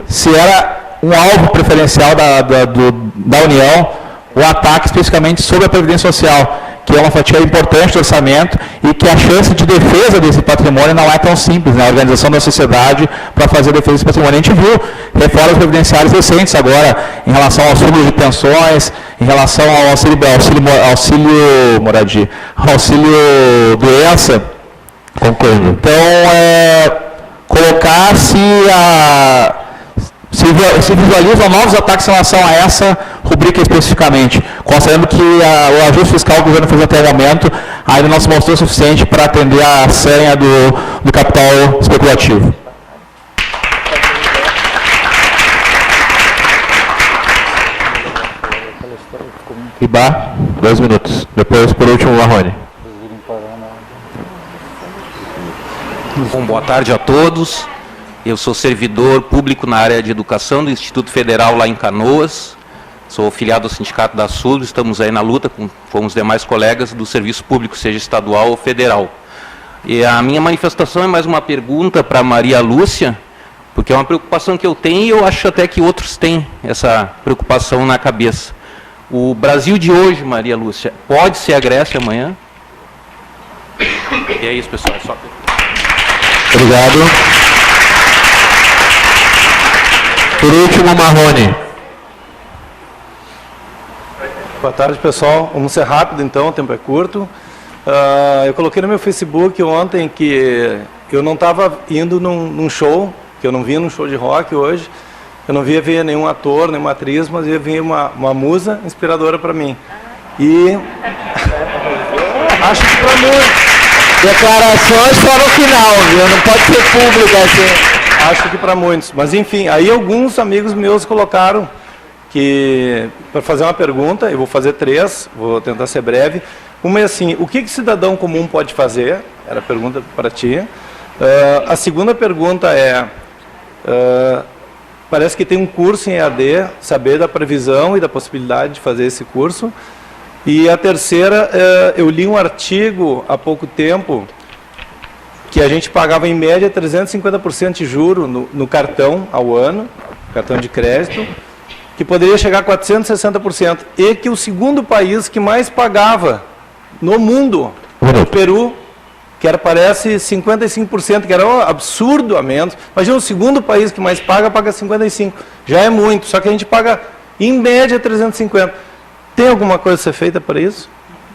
se era um alvo preferencial da União o ataque especificamente sobre a Previdência Social, que é uma fatia importante do orçamento e que a chance de defesa desse patrimônio não é tão simples, né? A organização da sociedade para fazer a defesa desse patrimônio. A gente viu reformas previdenciárias recentes agora em relação ao súmulo de pensões, em relação ao auxílio moradia, auxílio doença. Concordo. Então, se visualizam novos ataques em relação a essa rubrica especificamente, considerando que o ajuste fiscal que o governo fez até o momento ainda não se mostrou suficiente para atender a senha do capital especulativo. Ribá, 2 minutos. Depois, por último, o Marrone. Bom, boa tarde a todos. Eu sou servidor público na área de educação do Instituto Federal lá em Canoas. Sou filiado ao Sindicato da Sul, estamos aí na luta com os demais colegas do serviço público, seja estadual ou federal. E a minha manifestação é mais uma pergunta para Maria Lúcia, porque é uma preocupação que eu tenho e eu acho até que outros têm essa preocupação na cabeça. O Brasil de hoje, Maria Lúcia, pode ser a Grécia amanhã? E é isso, pessoal. É só... Obrigado. Por último, Marrone. Boa tarde, pessoal. Vamos ser rápido, então, o tempo é curto. Eu coloquei no meu Facebook ontem que eu não estava indo num show, que eu não vinha num show de rock hoje. Eu não via ver nenhum ator, nenhuma atriz, mas ia vir uma musa inspiradora para mim. E acho que para muitos... Declarações só no final, viu? Não pode ser público assim. Acho que para muitos. Mas, enfim, aí alguns amigos meus colocaram que, para fazer uma pergunta, eu vou fazer 3, vou tentar ser breve. Uma é assim, o que cidadão comum pode fazer? Era a pergunta para ti. A segunda pergunta é, parece que tem um curso em EAD, saber da previsão e da possibilidade de fazer esse curso. E a terceira, eu li um artigo há pouco tempo que a gente pagava em média 350% de juro no cartão ao ano, cartão de crédito, que poderia chegar a 460%, e que o segundo país que mais pagava no mundo, o Peru, que era, parece 55%, que era um absurdo a menos. Imagina, o segundo país que mais paga 55%. Já é muito, só que a gente paga em média 350%. Tem alguma coisa a ser feita para isso?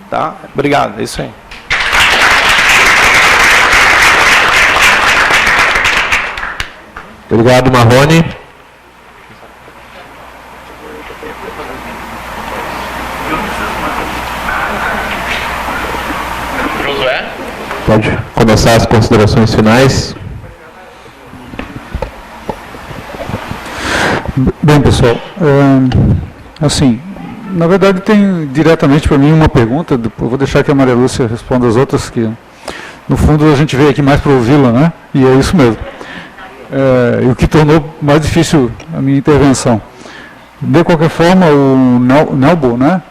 Tá? Obrigado, é isso aí. Obrigado, Marrone. Josué? Pode começar as considerações finais. Bem, pessoal, assim, na verdade tem diretamente para mim uma pergunta, eu vou deixar que a Maria Lúcia responda as outras, que no fundo a gente veio aqui mais para ouvi-la, né? E é isso mesmo. E o que tornou mais difícil a minha intervenção. De qualquer forma, o Nelbo, né?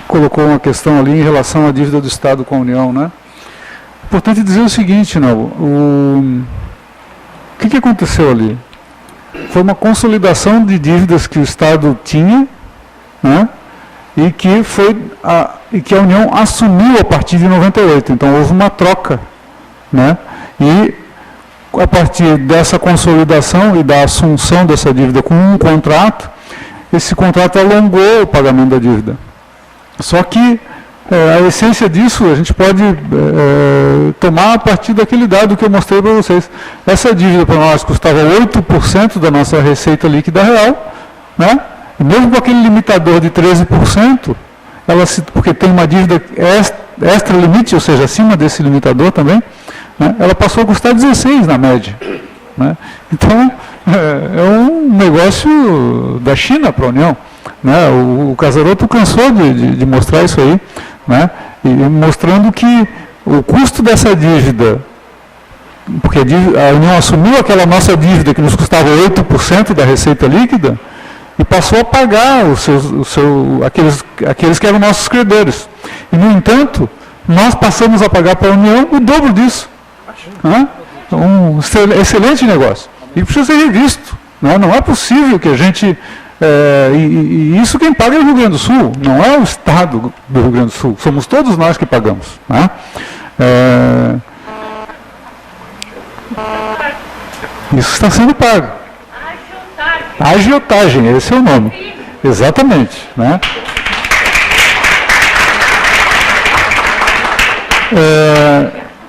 Colocou uma questão ali em relação à dívida do Estado com a União, né? Importante dizer o seguinte, Nelbo, o que aconteceu ali? Foi uma consolidação de dívidas que o Estado tinha, né? E que a União assumiu a partir de 98. Então houve uma troca, né? E a partir dessa consolidação e da assunção dessa dívida com um contrato, esse contrato alongou o pagamento da dívida. Só que a essência disso a gente pode tomar a partir daquele dado que eu mostrei para vocês. Essa dívida para nós custava 8% da nossa receita líquida real, né? E mesmo com aquele limitador de 13%, porque tem uma dívida extra limite, ou seja, acima desse limitador também, né? Ela passou a custar 16% na média, né? Então, é um negócio da China para a União, né? O Casarotto cansou de mostrar isso aí, né? E mostrando que o custo dessa dívida, porque a União assumiu aquela nossa dívida que nos custava 8% da receita líquida e passou a pagar aqueles que eram nossos credores. E, no entanto, nós passamos a pagar para a União o dobro disso. Né? Um excelente negócio. E precisa ser revisto. Né? Não é possível que a gente... e isso quem paga é o Rio Grande do Sul, não é o Estado do Rio Grande do Sul, somos todos nós que pagamos. Né? Isso está sendo pago. Agiotagem, esse é o nome. Exatamente. Né?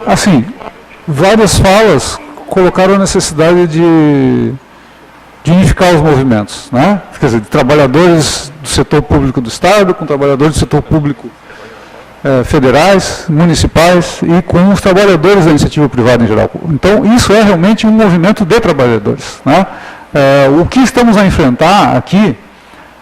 Assim, várias falas colocaram a necessidade de unificar os movimentos, né? Quer dizer, de trabalhadores do setor público do Estado, com trabalhadores do setor público federais, municipais e com os trabalhadores da iniciativa privada em geral. Então, isso é realmente um movimento de trabalhadores. Né? O que estamos a enfrentar aqui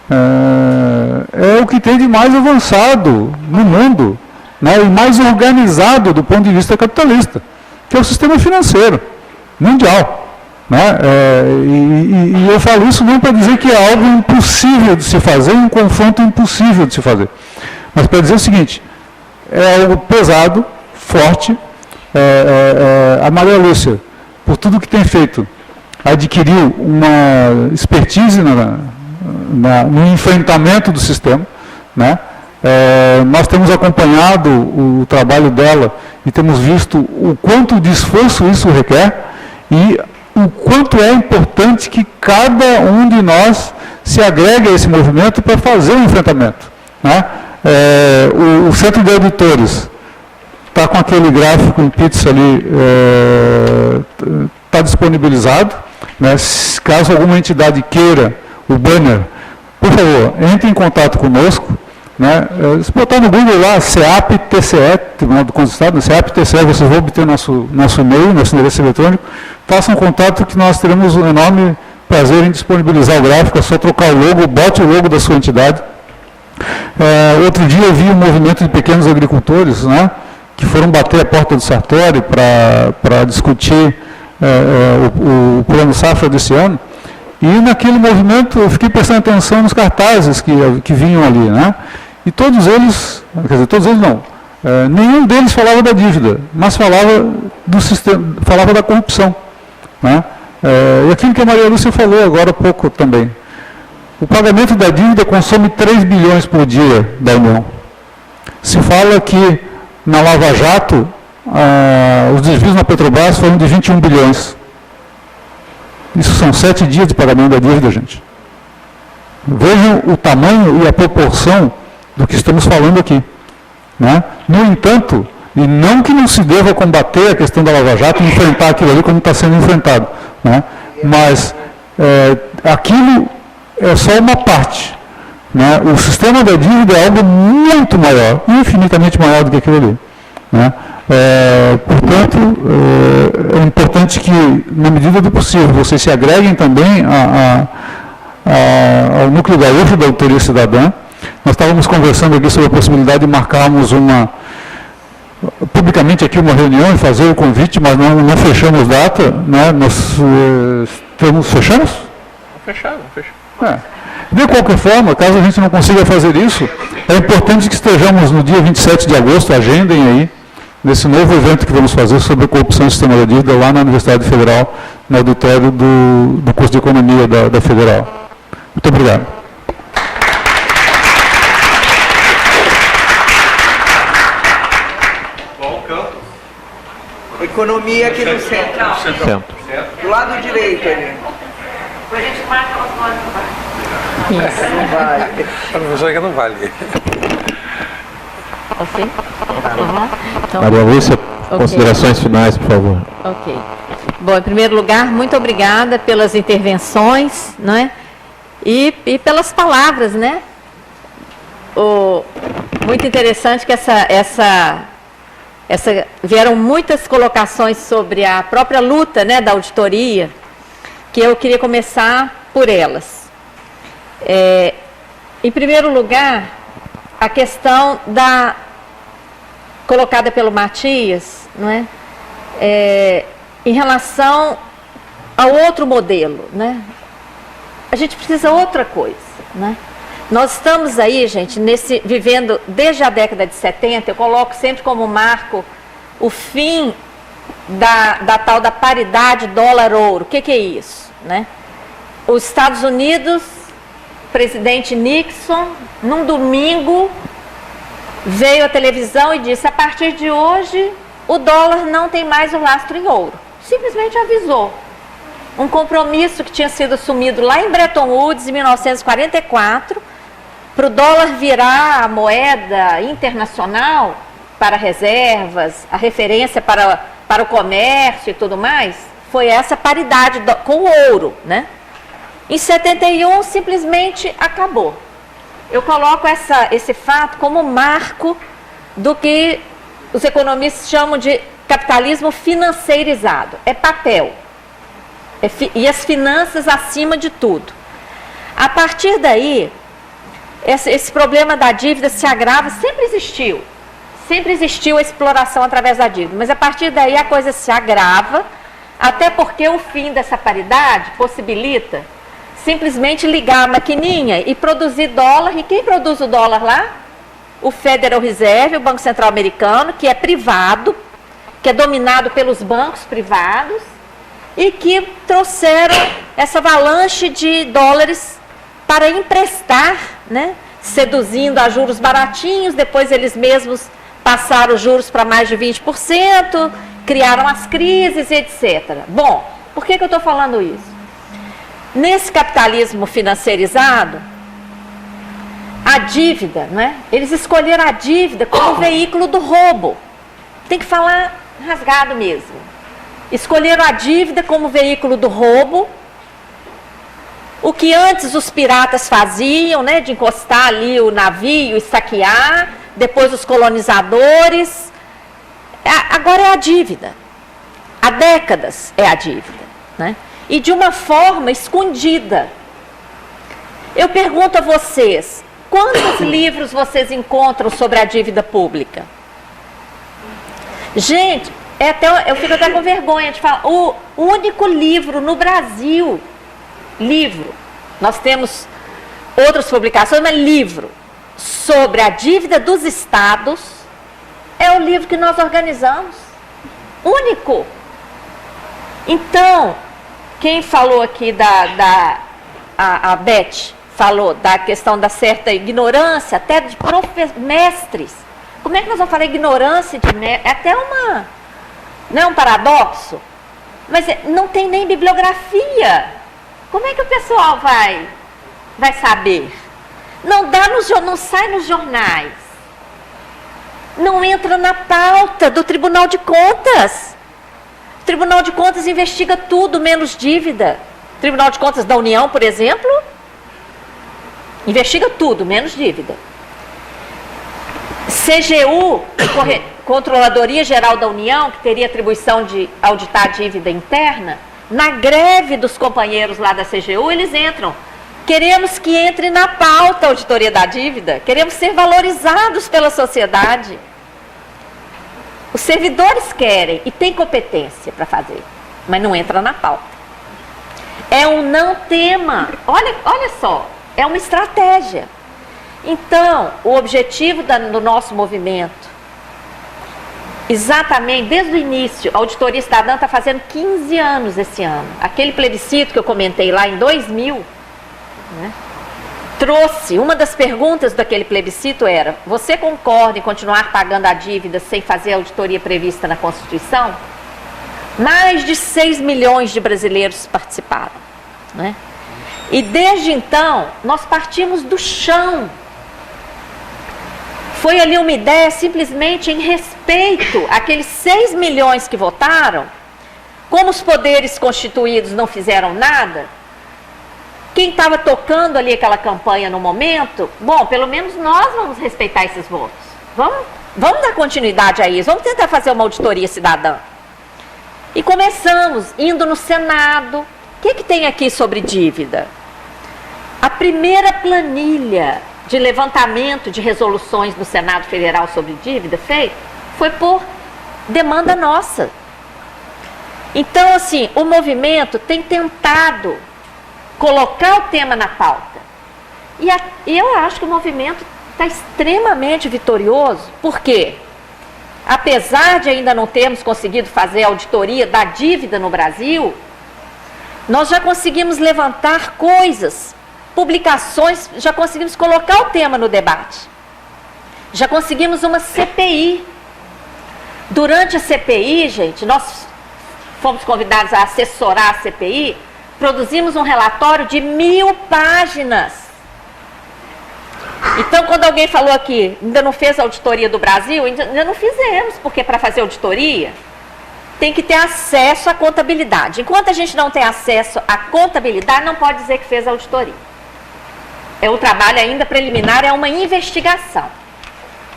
é o que tem de mais avançado no mundo, né? E mais organizado do ponto de vista capitalista, que é o sistema financeiro mundial. Né? E eu falo isso não para dizer que é algo impossível de se fazer, um confronto impossível de se fazer, mas para dizer o seguinte, é algo pesado, forte. A Maria Lúcia, por tudo que tem feito, adquiriu uma expertise no enfrentamento do sistema. Né? Nós temos acompanhado o trabalho dela e temos visto o quanto de esforço isso requer e o quanto é importante que cada um de nós se agregue a esse movimento para fazer o enfrentamento. Né? O Centro de Auditores está com aquele gráfico em pizza ali, está disponibilizado. Né? Caso alguma entidade queira o banner, por favor, entre em contato conosco. Né? Se botar no Google lá, CEAP-TCE, Tribunal do Contas do Estado, CEAP-TCE, vocês vão obter nosso e-mail, nosso endereço eletrônico, façam contato que nós teremos um enorme prazer em disponibilizar o gráfico, é só trocar o logo, bote o logo da sua entidade. Outro dia eu vi um movimento de pequenos agricultores, né, que foram bater a porta do Sartori para discutir o plano safra desse ano, e naquele movimento eu fiquei prestando atenção nos cartazes que vinham ali, né? E todos eles, quer dizer, todos eles não, nenhum deles falava da dívida, mas falava do sistema, falava da corrupção. Né? E aquilo que a Maria Lúcia falou agora há pouco também. O pagamento da dívida consome 3 bilhões por dia da União. Se fala que na Lava Jato, os desvios na Petrobras foram de 21 bilhões. Isso são 7 dias de pagamento da dívida, gente. Vejam o tamanho e a proporção do que estamos falando aqui. Né? No entanto, e não que não se deva combater a questão da Lava Jato e enfrentar aquilo ali como está sendo enfrentado. Né? Mas aquilo é só uma parte. Né? O sistema da dívida é algo muito maior, infinitamente maior do que aquilo ali. Né? Portanto, é importante que, na medida do possível, vocês se agreguem também ao Núcleo Gaúcho da Auditoria Cidadã. Nós estávamos conversando aqui sobre a possibilidade de marcarmos publicamente aqui uma reunião e fazer o convite, mas não fechamos data, né? Nós fechamos? Fechado. De qualquer forma, caso a gente não consiga fazer isso, é importante que estejamos no dia 27 de agosto, agendem aí, nesse novo evento que vamos fazer sobre a corrupção e sistema da dívida lá na Universidade Federal, no auditório do curso de Economia da Federal. Muito obrigado. Economia aqui no centro. Do lado direito ali. A gente marca os nomes. Isso, não vale. A professora que não vale. Ok? Então, Maria Lúcia, considerações finais, por favor. Ok. Bom, em primeiro lugar, muito obrigada pelas intervenções, não é? E pelas palavras, né? Muito interessante que vieram muitas colocações sobre a própria luta, né, da auditoria, que eu queria começar por elas. Em primeiro lugar, a questão colocada pelo Matias, não é? Em relação ao outro modelo, né? A gente precisa outra coisa, né? Nós estamos aí, gente, vivendo desde a década de 70, eu coloco sempre como marco o fim da tal da paridade dólar-ouro. O que é isso, né? Os Estados Unidos, presidente Nixon, num domingo, veio à televisão e disse: a partir de hoje, o dólar não tem mais o lastro em ouro. Simplesmente avisou. Um compromisso que tinha sido assumido lá em Bretton Woods, em 1944, para o dólar virar a moeda internacional para reservas, a referência para o comércio e tudo mais, foi essa paridade com o ouro, né? Em 71, simplesmente acabou. Eu coloco esse fato como marco do que os economistas chamam de capitalismo financeirizado. É papel. E as finanças acima de tudo. A partir daí, esse problema da dívida se agrava, sempre existiu a exploração através da dívida, mas a partir daí a coisa se agrava, até porque o fim dessa paridade possibilita simplesmente ligar a maquininha e produzir dólar. E quem produz o dólar lá? O Federal Reserve, o Banco Central Americano, que é privado, que é dominado pelos bancos privados, e que trouxeram essa avalanche de dólares para emprestar, né? Seduzindo a juros baratinhos. Depois eles mesmos passaram os juros para mais de 20%, criaram as crises, etc. Bom, por que eu estou falando isso? Nesse capitalismo financeirizado, a dívida, né? Eles escolheram a dívida como veículo do roubo. Tem que falar rasgado mesmo. Escolheram a dívida como veículo do roubo. O que antes os piratas faziam, né, de encostar ali o navio e saquear, depois os colonizadores. Agora é a dívida. Há décadas é a dívida, né? E de uma forma escondida. Eu pergunto a vocês, quantos livros vocês encontram sobre a dívida pública? Gente, eu fico até com vergonha de falar, o único livro no Brasil, nós temos outras publicações, mas livro sobre a dívida dos estados, é o livro que nós organizamos, único. Então, quem falou aqui a Beth falou da questão da certa ignorância, até de mestres. Como é que nós vamos falar ignorância de mestres? É até não é um paradoxo? Mas não tem nem bibliografia. Como é que o pessoal vai saber? Não sai nos jornais. Não entra na pauta do Tribunal de Contas. O Tribunal de Contas investiga tudo, menos dívida. O Tribunal de Contas da União, por exemplo, investiga tudo, menos dívida. CGU, Controladoria Geral da União, que teria atribuição de auditar a dívida interna, na greve dos companheiros lá da CGU, eles entram. Queremos que entre na pauta a auditoria da dívida, queremos ser valorizados pela sociedade. Os servidores querem e têm competência para fazer, mas não entra na pauta. É um não tema. Olha só, é uma estratégia. Então, o objetivo do nosso movimento, exatamente desde o início, a Auditoria Cidadã está fazendo 15 anos esse ano. Aquele plebiscito que eu comentei lá em 2000, né, trouxe, uma das perguntas daquele plebiscito era: você concorda em continuar pagando a dívida sem fazer a auditoria prevista na Constituição? Mais de 6 milhões de brasileiros participaram, né? E desde então, nós partimos do chão. Foi ali uma ideia simplesmente em respeito àqueles 6 milhões que votaram. Como os poderes constituídos não fizeram nada, quem estava tocando ali aquela campanha no momento, bom, pelo menos nós vamos respeitar esses votos. Vamos dar continuidade a isso, vamos tentar fazer uma auditoria cidadã. E começamos indo no Senado. O que tem aqui sobre dívida? A primeira planilha de levantamento de resoluções no Senado Federal sobre dívida feita foi por demanda nossa. Então, assim, o movimento tem tentado colocar o tema na pauta. E eu acho que o movimento está extremamente vitorioso. Por quê? Apesar de ainda não termos conseguido fazer a auditoria da dívida no Brasil, nós já conseguimos levantar coisas, publicações, já conseguimos colocar o tema no debate. Já conseguimos uma CPI. Durante a CPI, gente, nós fomos convidados a assessorar a CPI, produzimos um relatório de 1000 páginas. Então, quando alguém falou aqui, ainda não fez a auditoria do Brasil, ainda não fizemos, porque para fazer auditoria tem que ter acesso à contabilidade. Enquanto a gente não tem acesso à contabilidade, não pode dizer que fez a auditoria. O trabalho ainda preliminar, é uma investigação.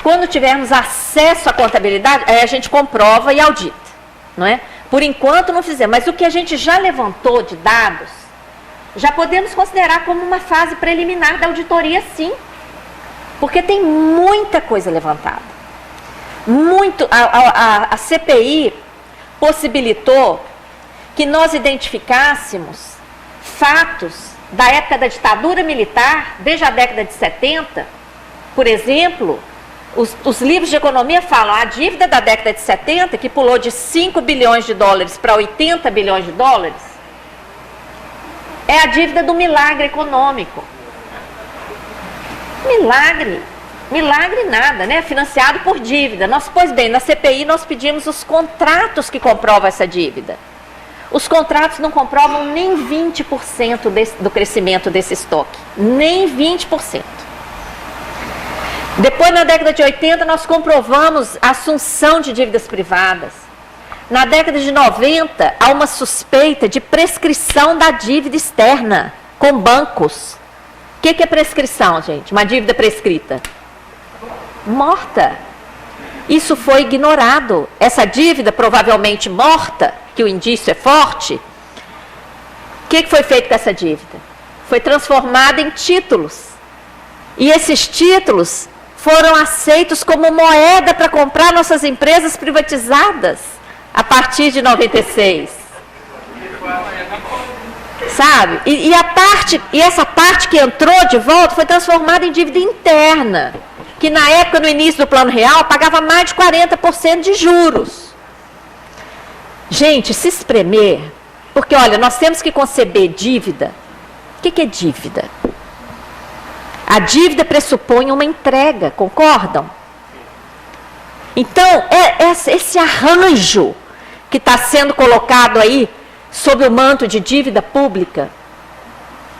Quando tivermos acesso à contabilidade, aí a gente comprova e audita, não é? Por enquanto não fizemos, mas o que a gente já levantou de dados, já podemos considerar como uma fase preliminar da auditoria, sim. Porque tem muita coisa levantada. A CPI possibilitou que nós identificássemos fatos da época da ditadura militar, desde a década de 70, por exemplo, os livros de economia falam a dívida da década de 70, que pulou de 5 bilhões de dólares para 80 bilhões de dólares, é a dívida do milagre econômico. Milagre nada, né? Financiado por dívida. Pois bem, na CPI nós pedimos os contratos que comprovam essa dívida. Os contratos não comprovam nem 20% do crescimento desse estoque. Nem 20%. Depois, na década de 80, nós comprovamos a assunção de dívidas privadas. Na década de 90, há uma suspeita de prescrição da dívida externa com bancos. O que é prescrição, gente? Uma dívida prescrita. Morta. Isso foi ignorado. Essa dívida provavelmente morta, que o indício é forte, o que foi feito com essa dívida? Foi transformada em títulos. E esses títulos foram aceitos como moeda para comprar nossas empresas privatizadas a partir de 96. Sabe? E essa parte que entrou de volta foi transformada em dívida interna, que na época, no início do Plano Real, pagava mais de 40% de juros. Gente, se espremer, porque olha, nós temos que conceber dívida. O que é dívida? A dívida pressupõe uma entrega, concordam? Então, esse arranjo que está sendo colocado aí sob o manto de dívida pública,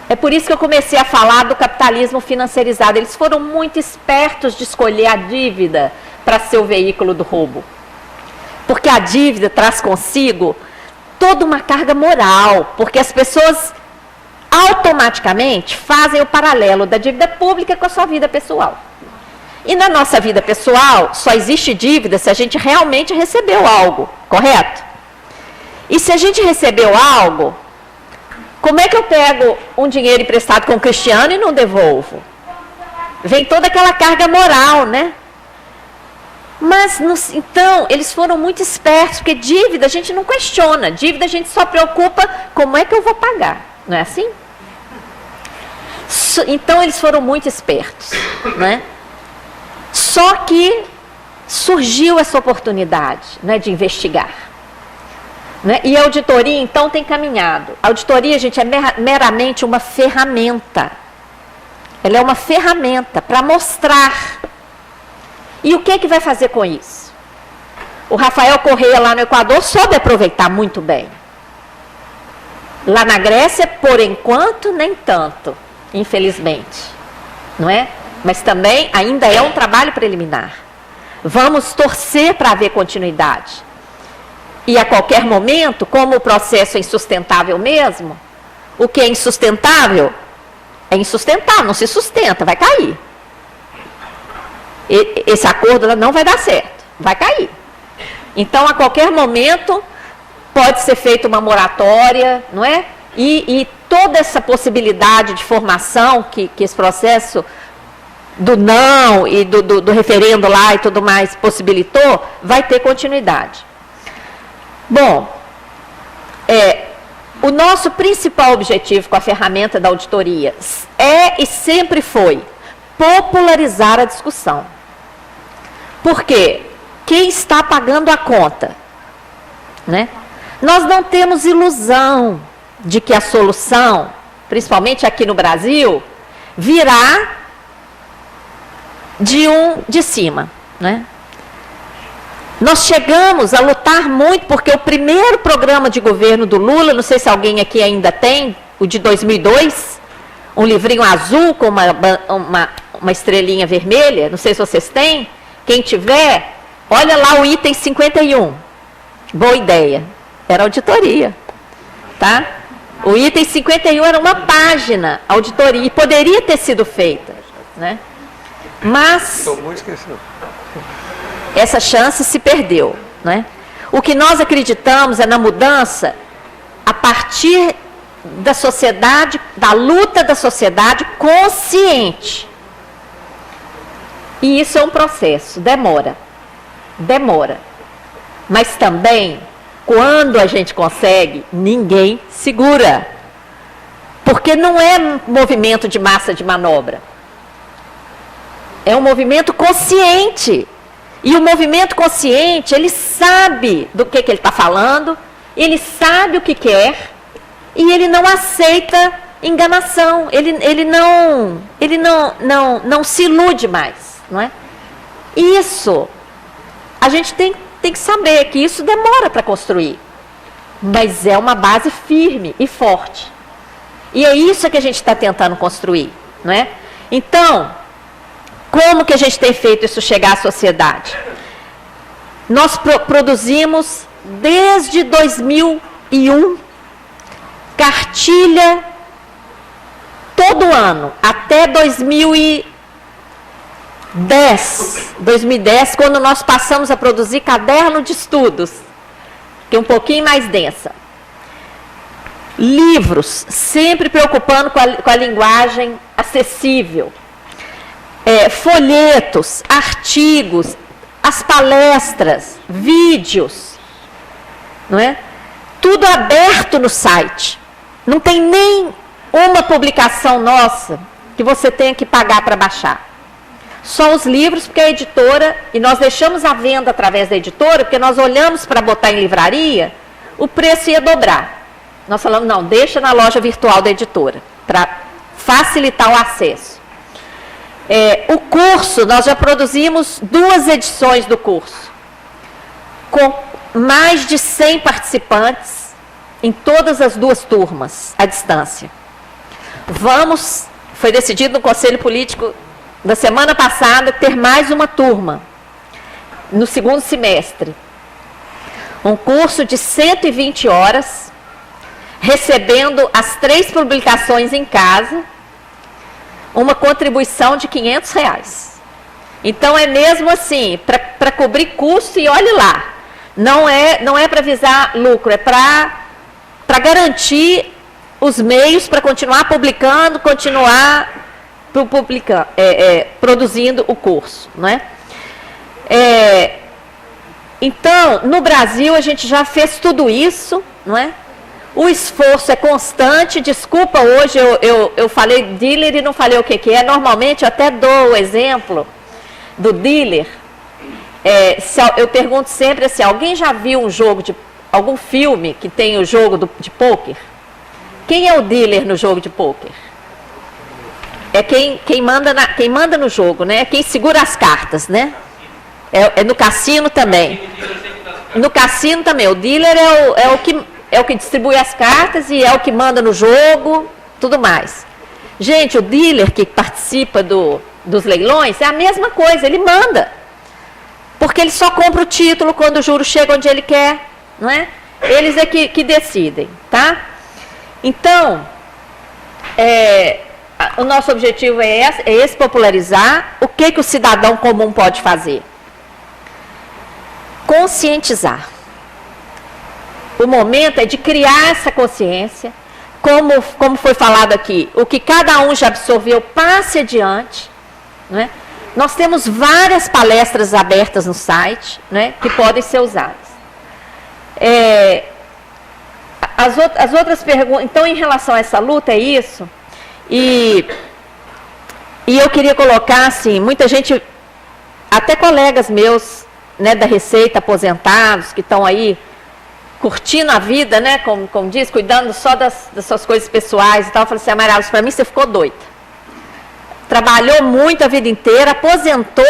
é por isso que eu comecei a falar do capitalismo financiarizado. Eles foram muito espertos de escolher a dívida para ser o veículo do roubo. Porque a dívida traz consigo toda uma carga moral, porque as pessoas automaticamente fazem o paralelo da dívida pública com a sua vida pessoal. E na nossa vida pessoal, só existe dívida se a gente realmente recebeu algo, correto? E se a gente recebeu algo, como é que eu pego um dinheiro emprestado com o Cristiano e não devolvo? Vem toda aquela carga moral, né? Mas, então, eles foram muito espertos, porque dívida a gente não questiona, dívida a gente só preocupa como é que eu vou pagar, não é assim? Então, eles foram muito espertos, né? Só que surgiu essa oportunidade, né, de investigar. Né? E a auditoria, então, tem caminhado. A auditoria, gente, é meramente uma ferramenta. Ela é uma ferramenta para mostrar. E o que vai fazer com isso? O Rafael Correia, lá no Equador, soube aproveitar muito bem. Lá na Grécia, por enquanto, nem tanto, infelizmente. Não é? Mas também ainda é um trabalho preliminar. Vamos torcer para haver continuidade. E a qualquer momento, como o processo é insustentável mesmo, o que é insustentável é insustentável, não se sustenta, vai cair. Esse acordo não vai dar certo, vai cair. Então, a qualquer momento, pode ser feita uma moratória, não é? E toda essa possibilidade de formação que esse processo do não e do referendo lá e tudo mais possibilitou, vai ter continuidade. Bom, o nosso principal objetivo com a ferramenta da auditoria é e sempre foi popularizar a discussão. Por quê? Quem está pagando a conta? Né? Nós não temos ilusão de que a solução, principalmente aqui no Brasil, virá de cima. Né? Nós chegamos a lutar muito, porque o primeiro programa de governo do Lula, não sei se alguém aqui ainda tem, o de 2002, um livrinho azul com uma estrelinha vermelha, não sei se vocês têm, quem tiver, olha lá o item 51, boa ideia, era auditoria, tá? O item 51 era uma página, auditoria, e poderia ter sido feita, né? Mas essa chance se perdeu, né? O que nós acreditamos é na mudança a partir da sociedade, da luta da sociedade consciente. E isso é um processo, demora. Mas também, quando a gente consegue, ninguém segura. Porque não é movimento de massa de manobra. É um movimento consciente. E o movimento consciente, ele sabe do que ele está falando, ele sabe o que quer, e ele não aceita enganação, ele não se ilude mais. Não é? Isso, a gente tem que saber que isso demora para construir, mas é uma base firme e forte. E é isso que a gente está tentando construir. Não é? Então, como que a gente tem feito isso chegar à sociedade? Nós produzimos, desde 2001, cartilha todo ano, até 2010, quando nós passamos a produzir caderno de estudos, que é um pouquinho mais densa. Livros, sempre preocupando com a linguagem acessível. Folhetos, artigos, as palestras, vídeos, não é? Tudo aberto no site. Não tem nem uma publicação nossa que você tenha que pagar para baixar. Só os livros, porque a editora, e nós deixamos a venda através da editora, porque nós olhamos para botar em livraria, o preço ia dobrar. Nós falamos, não, deixa na loja virtual da editora, para facilitar o acesso. O curso, nós já produzimos 2 edições do curso, com mais de 100 participantes, em todas as 2 turmas, à distância. Foi decidido no Conselho Político da semana passada ter mais uma turma, no 2º semestre. Um curso de 120 horas, recebendo as 3 publicações em casa, uma contribuição de R$500. Então é mesmo assim, para cobrir custo e olhe lá. Não é para visar lucro, é para garantir os meios para continuar publicando, produzindo o curso, não é? Então, no Brasil, a gente já fez tudo isso, não é? O esforço é constante. Desculpa, hoje eu falei dealer e não falei o que é. Normalmente, eu até dou o exemplo do dealer. Eu pergunto sempre assim, alguém já viu um jogo algum filme que tem o jogo de pôquer? Quem é o dealer no jogo de pôquer? É quem manda no jogo, né? É quem segura as cartas, né? É no cassino também. No cassino também. O dealer é o que distribui as cartas e é o que manda no jogo, tudo mais. Gente, o dealer que participa dos leilões é a mesma coisa, ele manda. Porque ele só compra o título quando o juro chega onde ele quer, não é? Eles é que decidem, tá? Então, o nosso objetivo é esse, popularizar. O que o cidadão comum pode fazer? Conscientizar. O momento é de criar essa consciência, como foi falado aqui, o que cada um já absorveu, passe adiante, não é? Nós temos várias palestras abertas no site, né, que podem ser usadas. As outras perguntas, então, em relação a essa luta, é isso. E eu queria colocar, assim, muita gente, até colegas meus, né, da Receita, aposentados, que estão aí curtindo a vida, né, como diz, cuidando só das suas coisas pessoais e tal. Eu falei assim, Maria Lúcia, para mim você ficou doida. Trabalhou muito a vida inteira, aposentou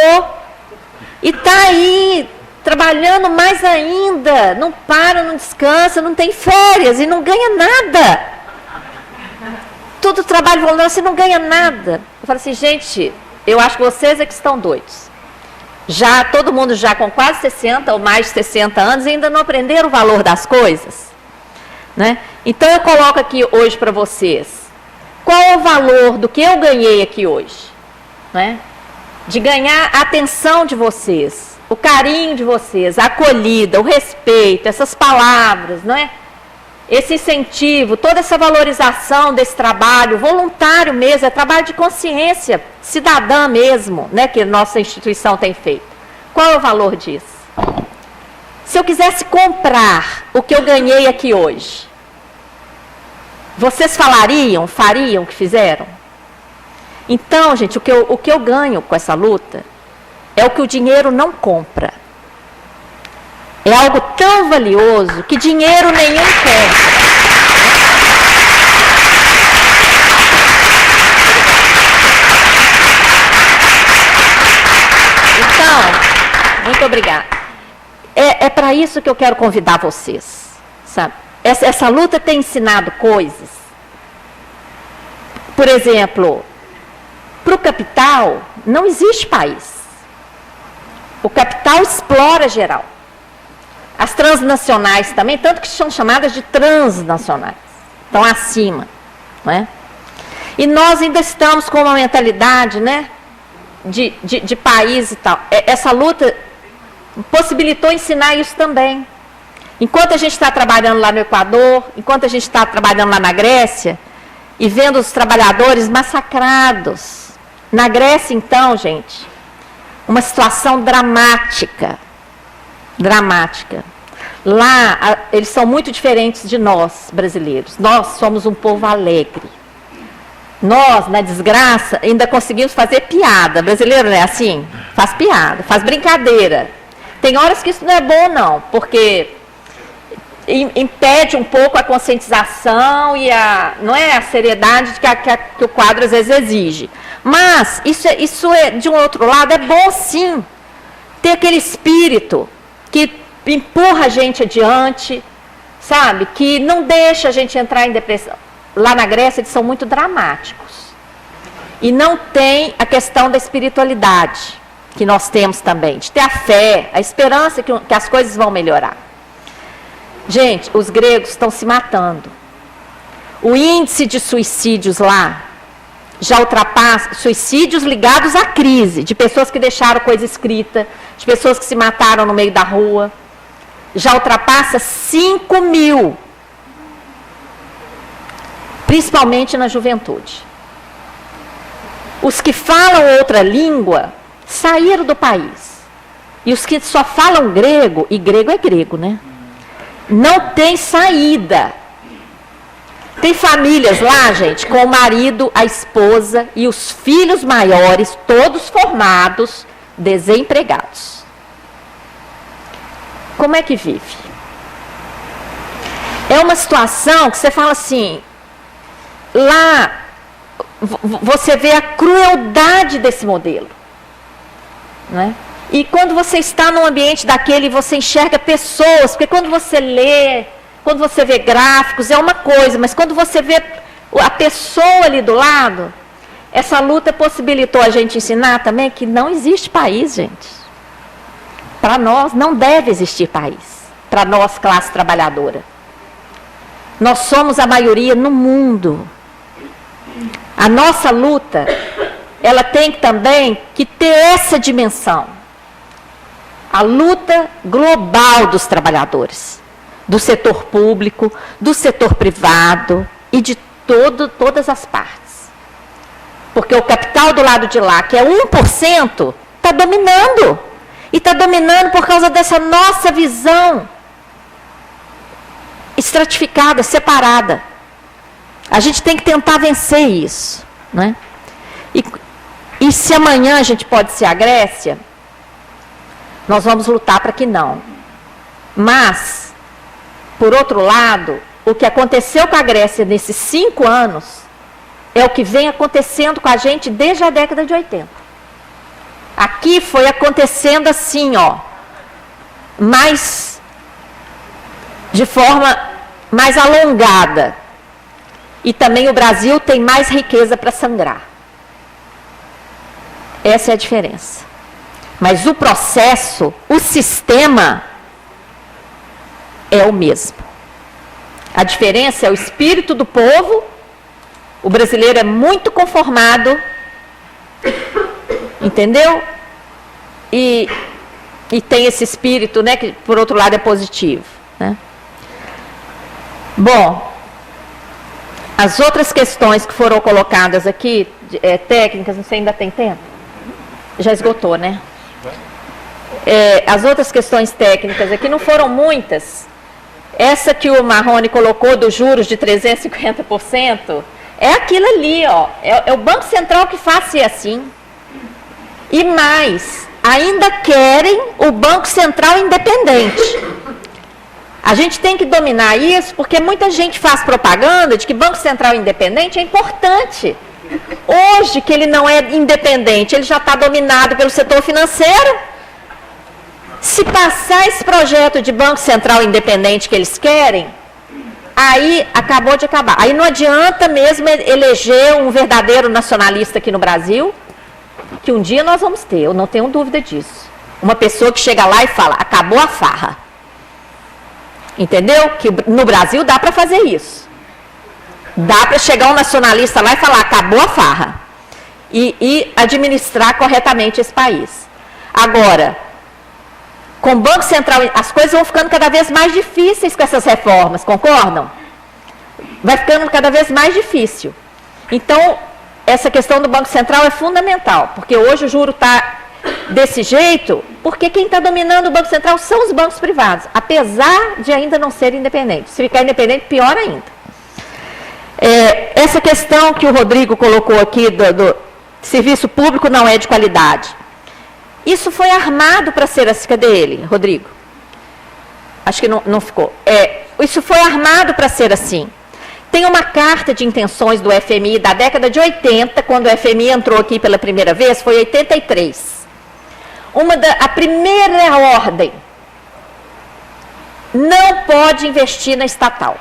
e está aí trabalhando mais ainda, não para, não descansa, não tem férias e não ganha nada. Tudo trabalho voluntário, você não ganha nada. Eu falei assim, gente, eu acho que vocês é que estão doidos. Todo mundo já com quase 60 ou mais de 60 anos ainda não aprenderam o valor das coisas, né? Então eu coloco aqui hoje para vocês, qual é o valor do que eu ganhei aqui hoje, né? De ganhar a atenção de vocês, o carinho de vocês, a acolhida, o respeito, essas palavras, não é? Esse incentivo, toda essa valorização desse trabalho, voluntário mesmo, é trabalho de consciência, cidadã mesmo, né, que a nossa instituição tem feito. Qual é o valor disso? Se eu quisesse comprar o que eu ganhei aqui hoje, vocês fariam o que fizeram? Então, gente, o que eu ganho com essa luta é o que o dinheiro não compra. É algo tão valioso que dinheiro nenhum compra. Então, muito obrigada. É para isso que eu quero convidar vocês, sabe? Essa luta tem ensinado coisas. Por exemplo, para o capital não existe país. O capital explora geral. As transnacionais também, tanto que são chamadas de transnacionais, estão acima, não é? E nós ainda estamos com uma mentalidade, né, de país e tal. Essa luta possibilitou ensinar isso também. Enquanto a gente está trabalhando lá no Equador, enquanto a gente está trabalhando lá na Grécia, e vendo os trabalhadores massacrados. Na Grécia, então, gente, uma situação dramática. Dramática. Lá, eles são muito diferentes de nós, brasileiros. Nós somos um povo alegre. Nós, na desgraça, ainda conseguimos fazer piada. Brasileiro não é assim? Faz piada, faz brincadeira. Tem horas que isso não é bom, não, porque impede um pouco a conscientização e não é a seriedade que o quadro às vezes exige. Mas isso é, de um outro lado, é bom sim ter aquele espírito que empurra a gente adiante, sabe? Que não deixa a gente entrar em depressão. Lá na Grécia eles são muito dramáticos. E não tem a questão da espiritualidade, que nós temos também, de ter a fé, a esperança que as coisas vão melhorar. Gente, os gregos estão se matando. O índice de suicídios lá já ultrapassa suicídios ligados à crise, de pessoas que deixaram coisa escrita, de pessoas que se mataram no meio da rua, já ultrapassa 5 mil, principalmente na juventude. Os que falam outra língua saíram do país. E os que só falam grego, e grego é grego, né? Não tem saída. Tem famílias lá, gente, com o marido, a esposa e os filhos maiores, todos formados, desempregados. Como é que vive? É uma situação que você fala assim, lá você vê a crueldade desse modelo, né? E quando você está num ambiente daquele, você enxerga pessoas, porque quando você lê, quando você vê gráficos, é uma coisa, mas quando você vê a pessoa ali do lado, essa luta possibilitou a gente ensinar também que não existe país, gente. Para nós, não deve existir país. Para nós, classe trabalhadora. Nós somos a maioria no mundo. A nossa luta, ela tem também que ter essa dimensão. A luta global dos trabalhadores, do setor público, do setor privado e de todas as partes. Porque o capital do lado de lá, que é 1%, está dominando. E está dominando por causa dessa nossa visão estratificada, separada. A gente tem que tentar vencer isso, né? E se amanhã a gente pode ser a Grécia, nós vamos lutar para que não. Mas, por outro lado, o que aconteceu com a Grécia nesses 5 anos é o que vem acontecendo com a gente desde a década de 80. Aqui foi acontecendo assim, ó, de forma mais alongada. E também o Brasil tem mais riqueza para sangrar. Essa é a diferença. Mas o processo, o sistema, é o mesmo. A diferença é o espírito do povo. O brasileiro é muito conformado, entendeu? E tem esse espírito, né, que por outro lado é positivo, né? Bom, as outras questões que foram colocadas aqui, técnicas, não sei, ainda tem tempo? Já esgotou, né? As outras questões técnicas aqui não foram muitas. Essa que o Marrone colocou dos juros de 350%, é aquilo ali, ó. É o Banco Central que faz ser assim. E mais, ainda querem o Banco Central independente. A gente tem que dominar isso, porque muita gente faz propaganda de que Banco Central independente é importante. Hoje, que ele não é independente, ele já está dominado pelo setor financeiro. Se passar esse projeto de Banco Central independente que eles querem, aí acabou de acabar. Aí não adianta mesmo eleger um verdadeiro nacionalista aqui no Brasil, que um dia nós vamos ter, eu não tenho dúvida disso. Uma pessoa que chega lá e fala, acabou a farra. Entendeu? Que no Brasil dá para fazer isso. Dá para chegar um nacionalista lá e falar, acabou a farra. E administrar corretamente esse país. Agora, com o Banco Central, as coisas vão ficando cada vez mais difíceis com essas reformas, concordam? Vai ficando cada vez mais difícil. Então, essa questão do Banco Central é fundamental, porque hoje o juro está desse jeito, porque quem está dominando o Banco Central são os bancos privados, apesar de ainda não ser independente. Se ficar independente, pior ainda. Essa questão que o Rodrigo colocou aqui do serviço público não é de qualidade. Isso foi armado para ser assim. Cadê ele, Rodrigo? Acho que não ficou. Isso foi armado para ser assim. Tem uma carta de intenções do FMI da década de 80, quando o FMI entrou aqui pela primeira vez, foi em 83. A primeira ordem, não pode investir na estatal.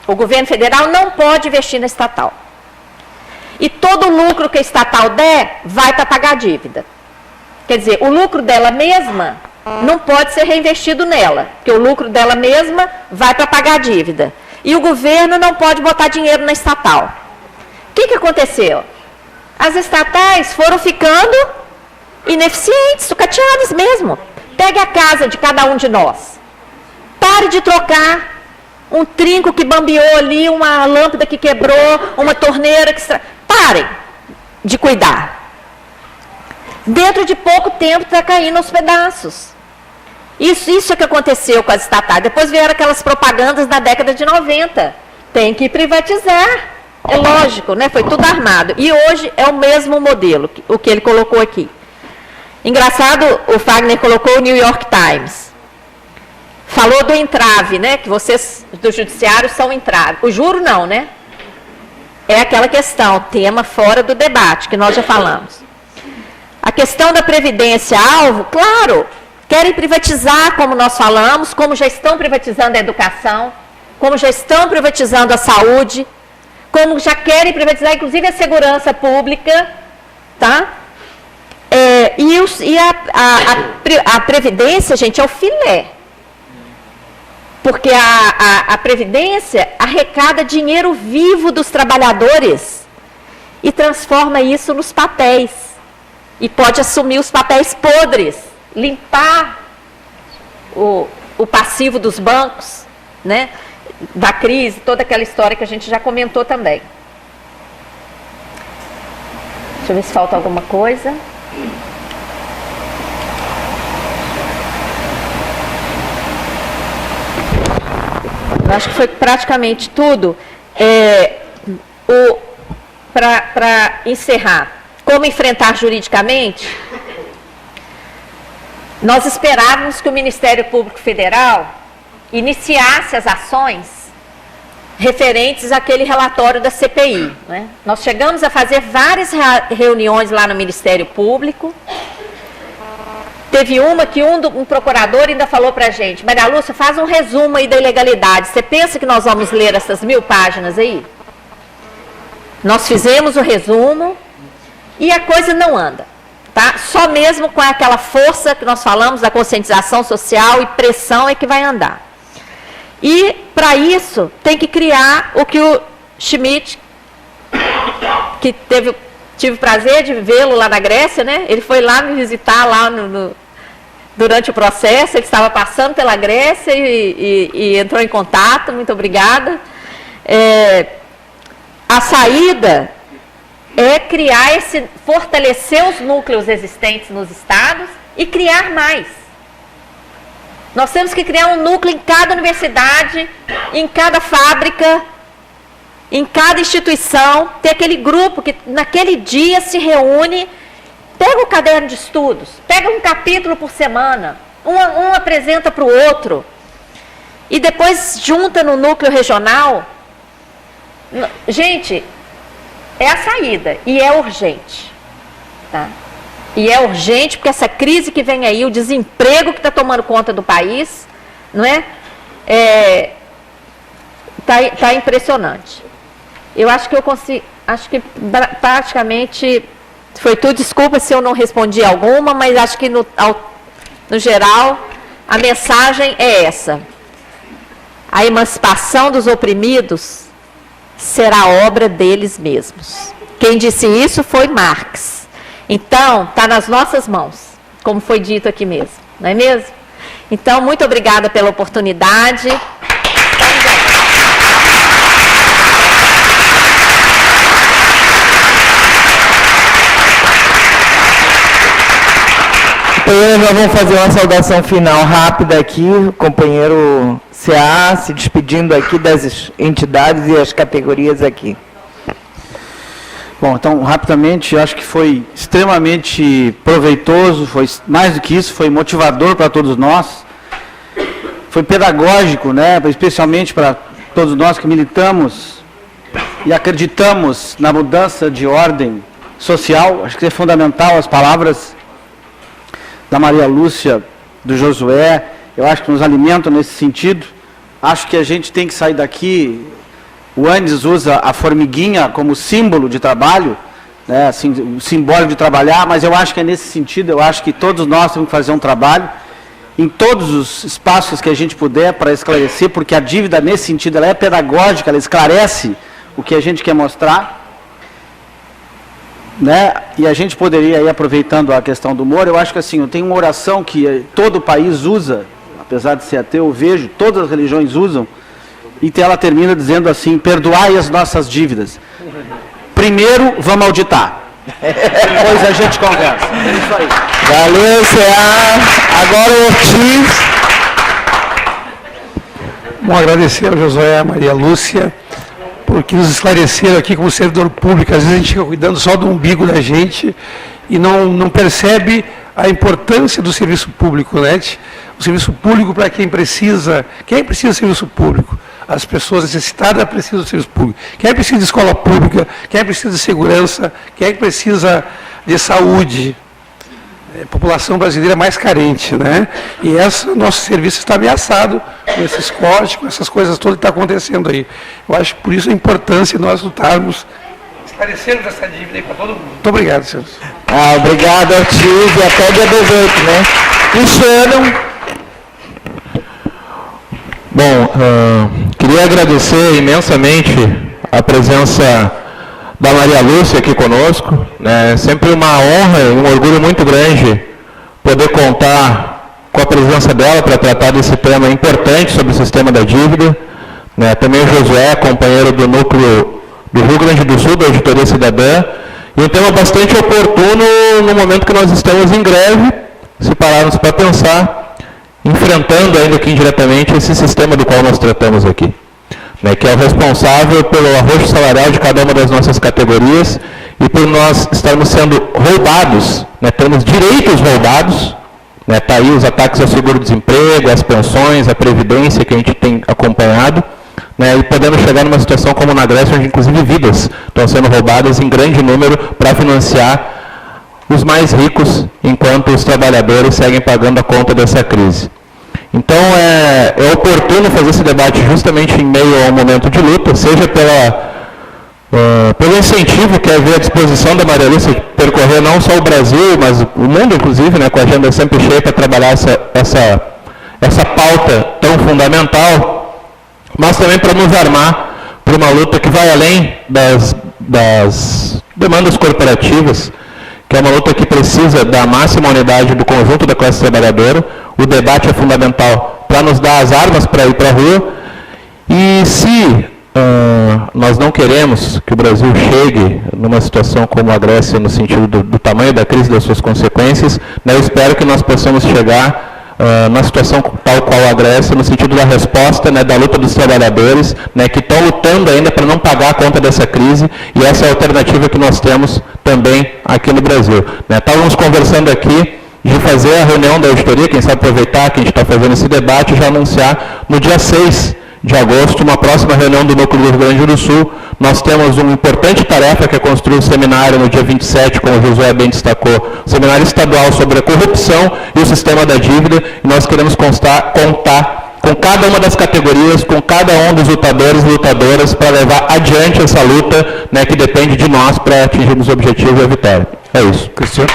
O governo federal não pode investir na estatal. E todo o lucro que a estatal der, vai para pagar a dívida. Quer dizer, o lucro dela mesma não pode ser reinvestido nela, porque o lucro dela mesma vai para pagar a dívida. E o governo não pode botar dinheiro na estatal. O que aconteceu? As estatais foram ficando ineficientes, sucateadas mesmo. Pegue a casa de cada um de nós. Pare de trocar um trinco que bambeou ali, uma lâmpada que quebrou, uma torneira que... Parem de cuidar. Dentro de pouco tempo está caindo aos pedaços. Isso é que aconteceu com as estatais. Depois vieram aquelas propagandas da década de 90. Tem que privatizar. É lógico, né? Foi tudo armado. E hoje é o mesmo modelo, o que ele colocou aqui. Engraçado, o Fagner colocou o New York Times. Falou do entrave, né? Que vocês do judiciário são entrave. O juro não, né? É aquela questão, tema fora do debate, que nós já falamos. A questão da previdência-alvo, claro, querem privatizar, como nós falamos, como já estão privatizando a educação, como já estão privatizando a saúde, como já querem privatizar, inclusive, a segurança pública, tá? A Previdência, gente, é o filé. Porque a Previdência arrecada dinheiro vivo dos trabalhadores e transforma isso nos papéis. E pode assumir os papéis podres, limpar o passivo dos bancos, né? Da crise, toda aquela história que a gente já comentou também. Deixa eu ver se falta alguma coisa. Eu acho que foi praticamente tudo. Para encerrar, como enfrentar juridicamente, nós esperávamos que o Ministério Público Federal iniciasse as ações referentes àquele relatório da CPI. Né? Nós chegamos a fazer várias reuniões lá no Ministério Público. Teve uma que um procurador ainda falou para a gente: Maria Lúcia, faz um resumo aí da ilegalidade. Você pensa que nós vamos ler essas 1000 páginas aí? Nós fizemos o resumo e a coisa não anda. Tá? Só mesmo com aquela força que nós falamos da conscientização social e pressão é que vai andar. E, para isso, tem que criar o que o Schmidt, que tive o prazer de vê-lo lá na Grécia, né? Ele foi lá me visitar lá durante o processo, ele estava passando pela Grécia e entrou em contato, muito obrigada. A saída é fortalecer os núcleos existentes nos estados e criar mais. Nós temos que criar um núcleo em cada universidade, em cada fábrica, em cada instituição, ter aquele grupo que naquele dia se reúne, pega o caderno de estudos, pega um capítulo por semana, um apresenta para o outro, e depois junta no núcleo regional. Gente, é a saída, e é urgente. Tá? E é urgente porque essa crise que vem aí, o desemprego que está tomando conta do país, não é? Tá impressionante. Eu acho que praticamente foi tudo. Desculpa se eu não respondi alguma, mas acho que no geral a mensagem é essa. A emancipação dos oprimidos será obra deles mesmos. Quem disse isso foi Marx. Então, está nas nossas mãos, como foi dito aqui mesmo, não é mesmo? Então, muito obrigada pela oportunidade. Nós vamos fazer uma saudação final rápida aqui, o companheiro CA se despedindo aqui das entidades e as categorias aqui. Bom, então, rapidamente, acho que foi extremamente proveitoso, foi mais do que isso, foi motivador para todos nós, foi pedagógico, né, especialmente para todos nós que militamos e acreditamos na mudança de ordem social. Acho que é fundamental as palavras da Maria Lúcia, do Josué, eu acho que nos alimentam nesse sentido. Acho que a gente tem que sair daqui. O Andes usa a formiguinha como símbolo de trabalho, né, assim, o simbólico de trabalhar, mas eu acho que é nesse sentido. Eu acho que todos nós temos que fazer um trabalho em todos os espaços que a gente puder para esclarecer, porque a dívida, nesse sentido, ela é pedagógica, ela esclarece o que a gente quer mostrar. né? E a gente poderia, aí, aproveitando a questão do humor, eu acho que assim, tem uma oração que todo o país usa, apesar de ser ateu, eu vejo, todas as religiões usam, e ela termina dizendo assim: perdoai as nossas dívidas. Primeiro, vamos auditar. Depois a gente conversa. É isso aí. Valeu, CA. Agora o Ortiz. Bom, agradecer ao Josué e à Maria Lúcia, porque nos esclareceram aqui como servidor público. Às vezes a gente fica cuidando só do umbigo da gente e não percebe a importância do serviço público, né? O serviço público para quem precisa de serviço público. As pessoas necessitadas precisam de serviço público. Quem precisa de escola pública, quem precisa de segurança, quem precisa de saúde. A população brasileira é mais carente, né? E nosso serviço está ameaçado com esses cortes, com essas coisas todas que estão acontecendo aí. Eu acho que por isso a importância de nós lutarmos, esclarecermos essa dívida aí para todo mundo. Muito obrigado, senhores. Obrigado, Ortiz, e até dia 18, né? Cristiano. Bom, queria agradecer imensamente a presença da Maria Lúcia aqui conosco. É sempre uma honra e um orgulho muito grande poder contar com a presença dela para tratar desse tema importante sobre o sistema da dívida. Também o Josué, companheiro do núcleo do Rio Grande do Sul, da Auditoria Cidadã, e um tema bastante oportuno no momento que nós estamos em greve, se pararmos para pensar, enfrentando ainda aqui indiretamente esse sistema do qual nós tratamos aqui, que é o responsável pelo arroxo salarial de cada uma das nossas categorias e por nós estarmos sendo roubados, temos direitos roubados, está aí os ataques ao seguro-desemprego, às pensões, à previdência que a gente tem acompanhado, e podemos chegar numa situação como na Grécia, onde inclusive vidas estão sendo roubadas em grande número para financiar os mais ricos, enquanto os trabalhadores seguem pagando a conta dessa crise. Então, é oportuno fazer esse debate justamente em meio a um momento de luta, seja pelo incentivo que é ver a disposição da Maria Lúcia de percorrer não só o Brasil, mas o mundo, inclusive, com a agenda sempre cheia para trabalhar essa pauta tão fundamental, mas também para nos armar para uma luta que vai além das demandas corporativas, que é uma luta que precisa da máxima unidade do conjunto da classe trabalhadora. O debate é fundamental para nos dar as armas para ir para a rua. E se nós não queremos que o Brasil chegue numa situação como a Grécia, no sentido do tamanho da crise e das suas consequências, eu espero que nós possamos chegar na situação tal qual a Grécia, no sentido da resposta, da luta dos trabalhadores, que estão lutando ainda para não pagar a conta dessa crise, e essa é a alternativa que nós temos também aqui no Brasil. Estávamos conversando aqui de fazer a reunião da auditoria, quem sabe aproveitar que a gente está fazendo esse debate e já anunciar no dia 6 de agosto, uma próxima reunião do Núcleo do Rio Grande do Sul. Nós temos uma importante tarefa, que é construir um seminário no dia 27, como o Josué bem destacou, um seminário estadual sobre a corrupção e o sistema da dívida, e nós queremos contar com cada uma das categorias, com cada um dos lutadores e lutadoras, para levar adiante essa luta, que depende de nós para atingirmos o objetivo e a vitória. É isso. Cristiano.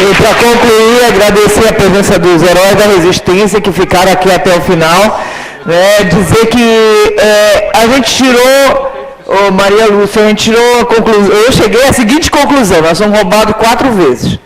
E para concluir, agradecer a presença dos heróis da resistência que ficaram aqui até o final. Dizer que a gente tirou, Maria Lúcia, a gente tirou a conclusão. Eu cheguei à seguinte conclusão: nós somos roubados 4 vezes.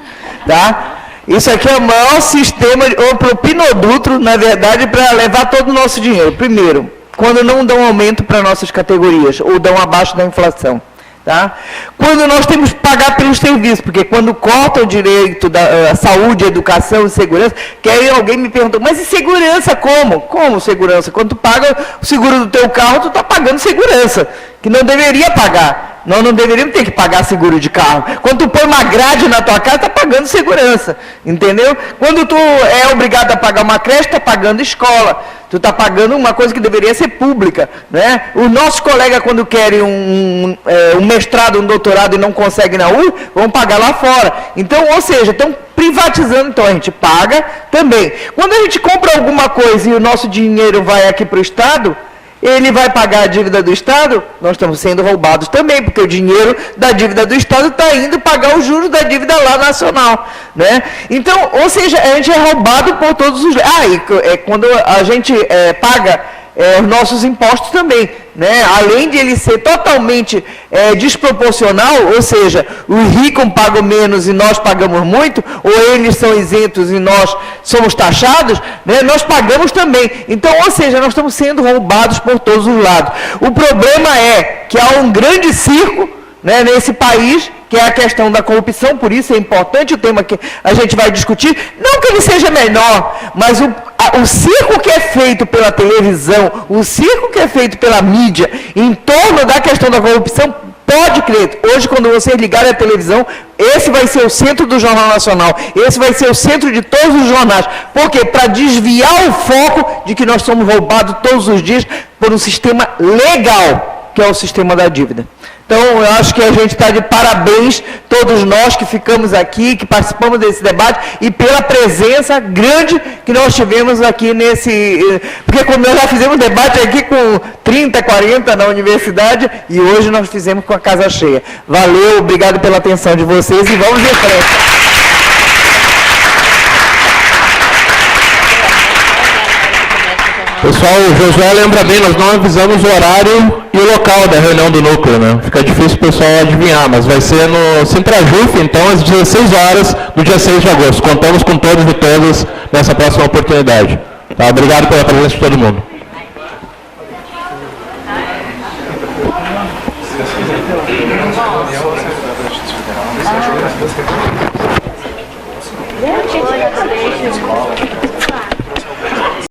Tá? Isso aqui é o maior sistema, ou propinodutro, na verdade, para levar todo o nosso dinheiro. Primeiro, quando não dão aumento para nossas categorias, ou dão abaixo da inflação. Tá? Quando nós temos que pagar pelos serviços, porque quando corta o direito da saúde, educação e segurança, que aí alguém me perguntou, mas e segurança como? Como segurança? Quando tu paga o seguro do teu carro, tu está pagando segurança, que não deveria pagar. Nós não deveríamos ter que pagar seguro de carro. Quando tu põe uma grade na tua casa, está pagando segurança, entendeu? Quando tu é obrigado a pagar uma creche, está pagando escola. Tu está pagando uma coisa que deveria ser pública, né? Os nossos colegas, quando querem um mestrado, um doutorado e não conseguem na U, vão pagar lá fora. Então, ou seja, estão privatizando, então a gente paga também. Quando a gente compra alguma coisa e o nosso dinheiro vai aqui para o Estado, ele vai pagar a dívida do Estado, nós estamos sendo roubados também, porque o dinheiro da dívida do Estado está indo pagar os juros da dívida lá nacional, né? Então, ou seja, a gente é roubado por todos os... e quando a gente paga os nossos impostos também, né? Além de ele ser totalmente desproporcional, ou seja, os ricos pagam menos e nós pagamos muito, ou eles são isentos e nós somos taxados, né? Nós pagamos também. Então, ou seja, nós estamos sendo roubados por todos os lados. O problema é que há um grande circo, né, nesse país, que é a questão da corrupção, por isso é importante o tema que a gente vai discutir, não que ele seja menor, mas o circo que é feito pela televisão, o circo que é feito pela mídia, em torno da questão da corrupção, pode crer, hoje quando vocês ligarem a televisão, esse vai ser o centro do Jornal Nacional, esse vai ser o centro de todos os jornais. Por quê? Para desviar o foco de que nós somos roubados todos os dias por um sistema legal, que é o sistema da dívida. Então, eu acho que a gente está de parabéns, todos nós que ficamos aqui, que participamos desse debate, e pela presença grande que nós tivemos aqui nesse... Porque como nós já fizemos debate aqui com 30, 40 na universidade, e hoje nós fizemos com a casa cheia. Valeu, obrigado pela atenção de vocês, e vamos em frente. Pessoal, o Josué lembra bem, nós não avisamos o horário e o local da reunião do núcleo, né? Fica difícil o pessoal adivinhar, mas vai ser no Sintrajuf, então, às 16 horas do dia 6 de agosto. Contamos com todos e todas nessa próxima oportunidade. Tá? Obrigado pela presença de todo mundo. Gente,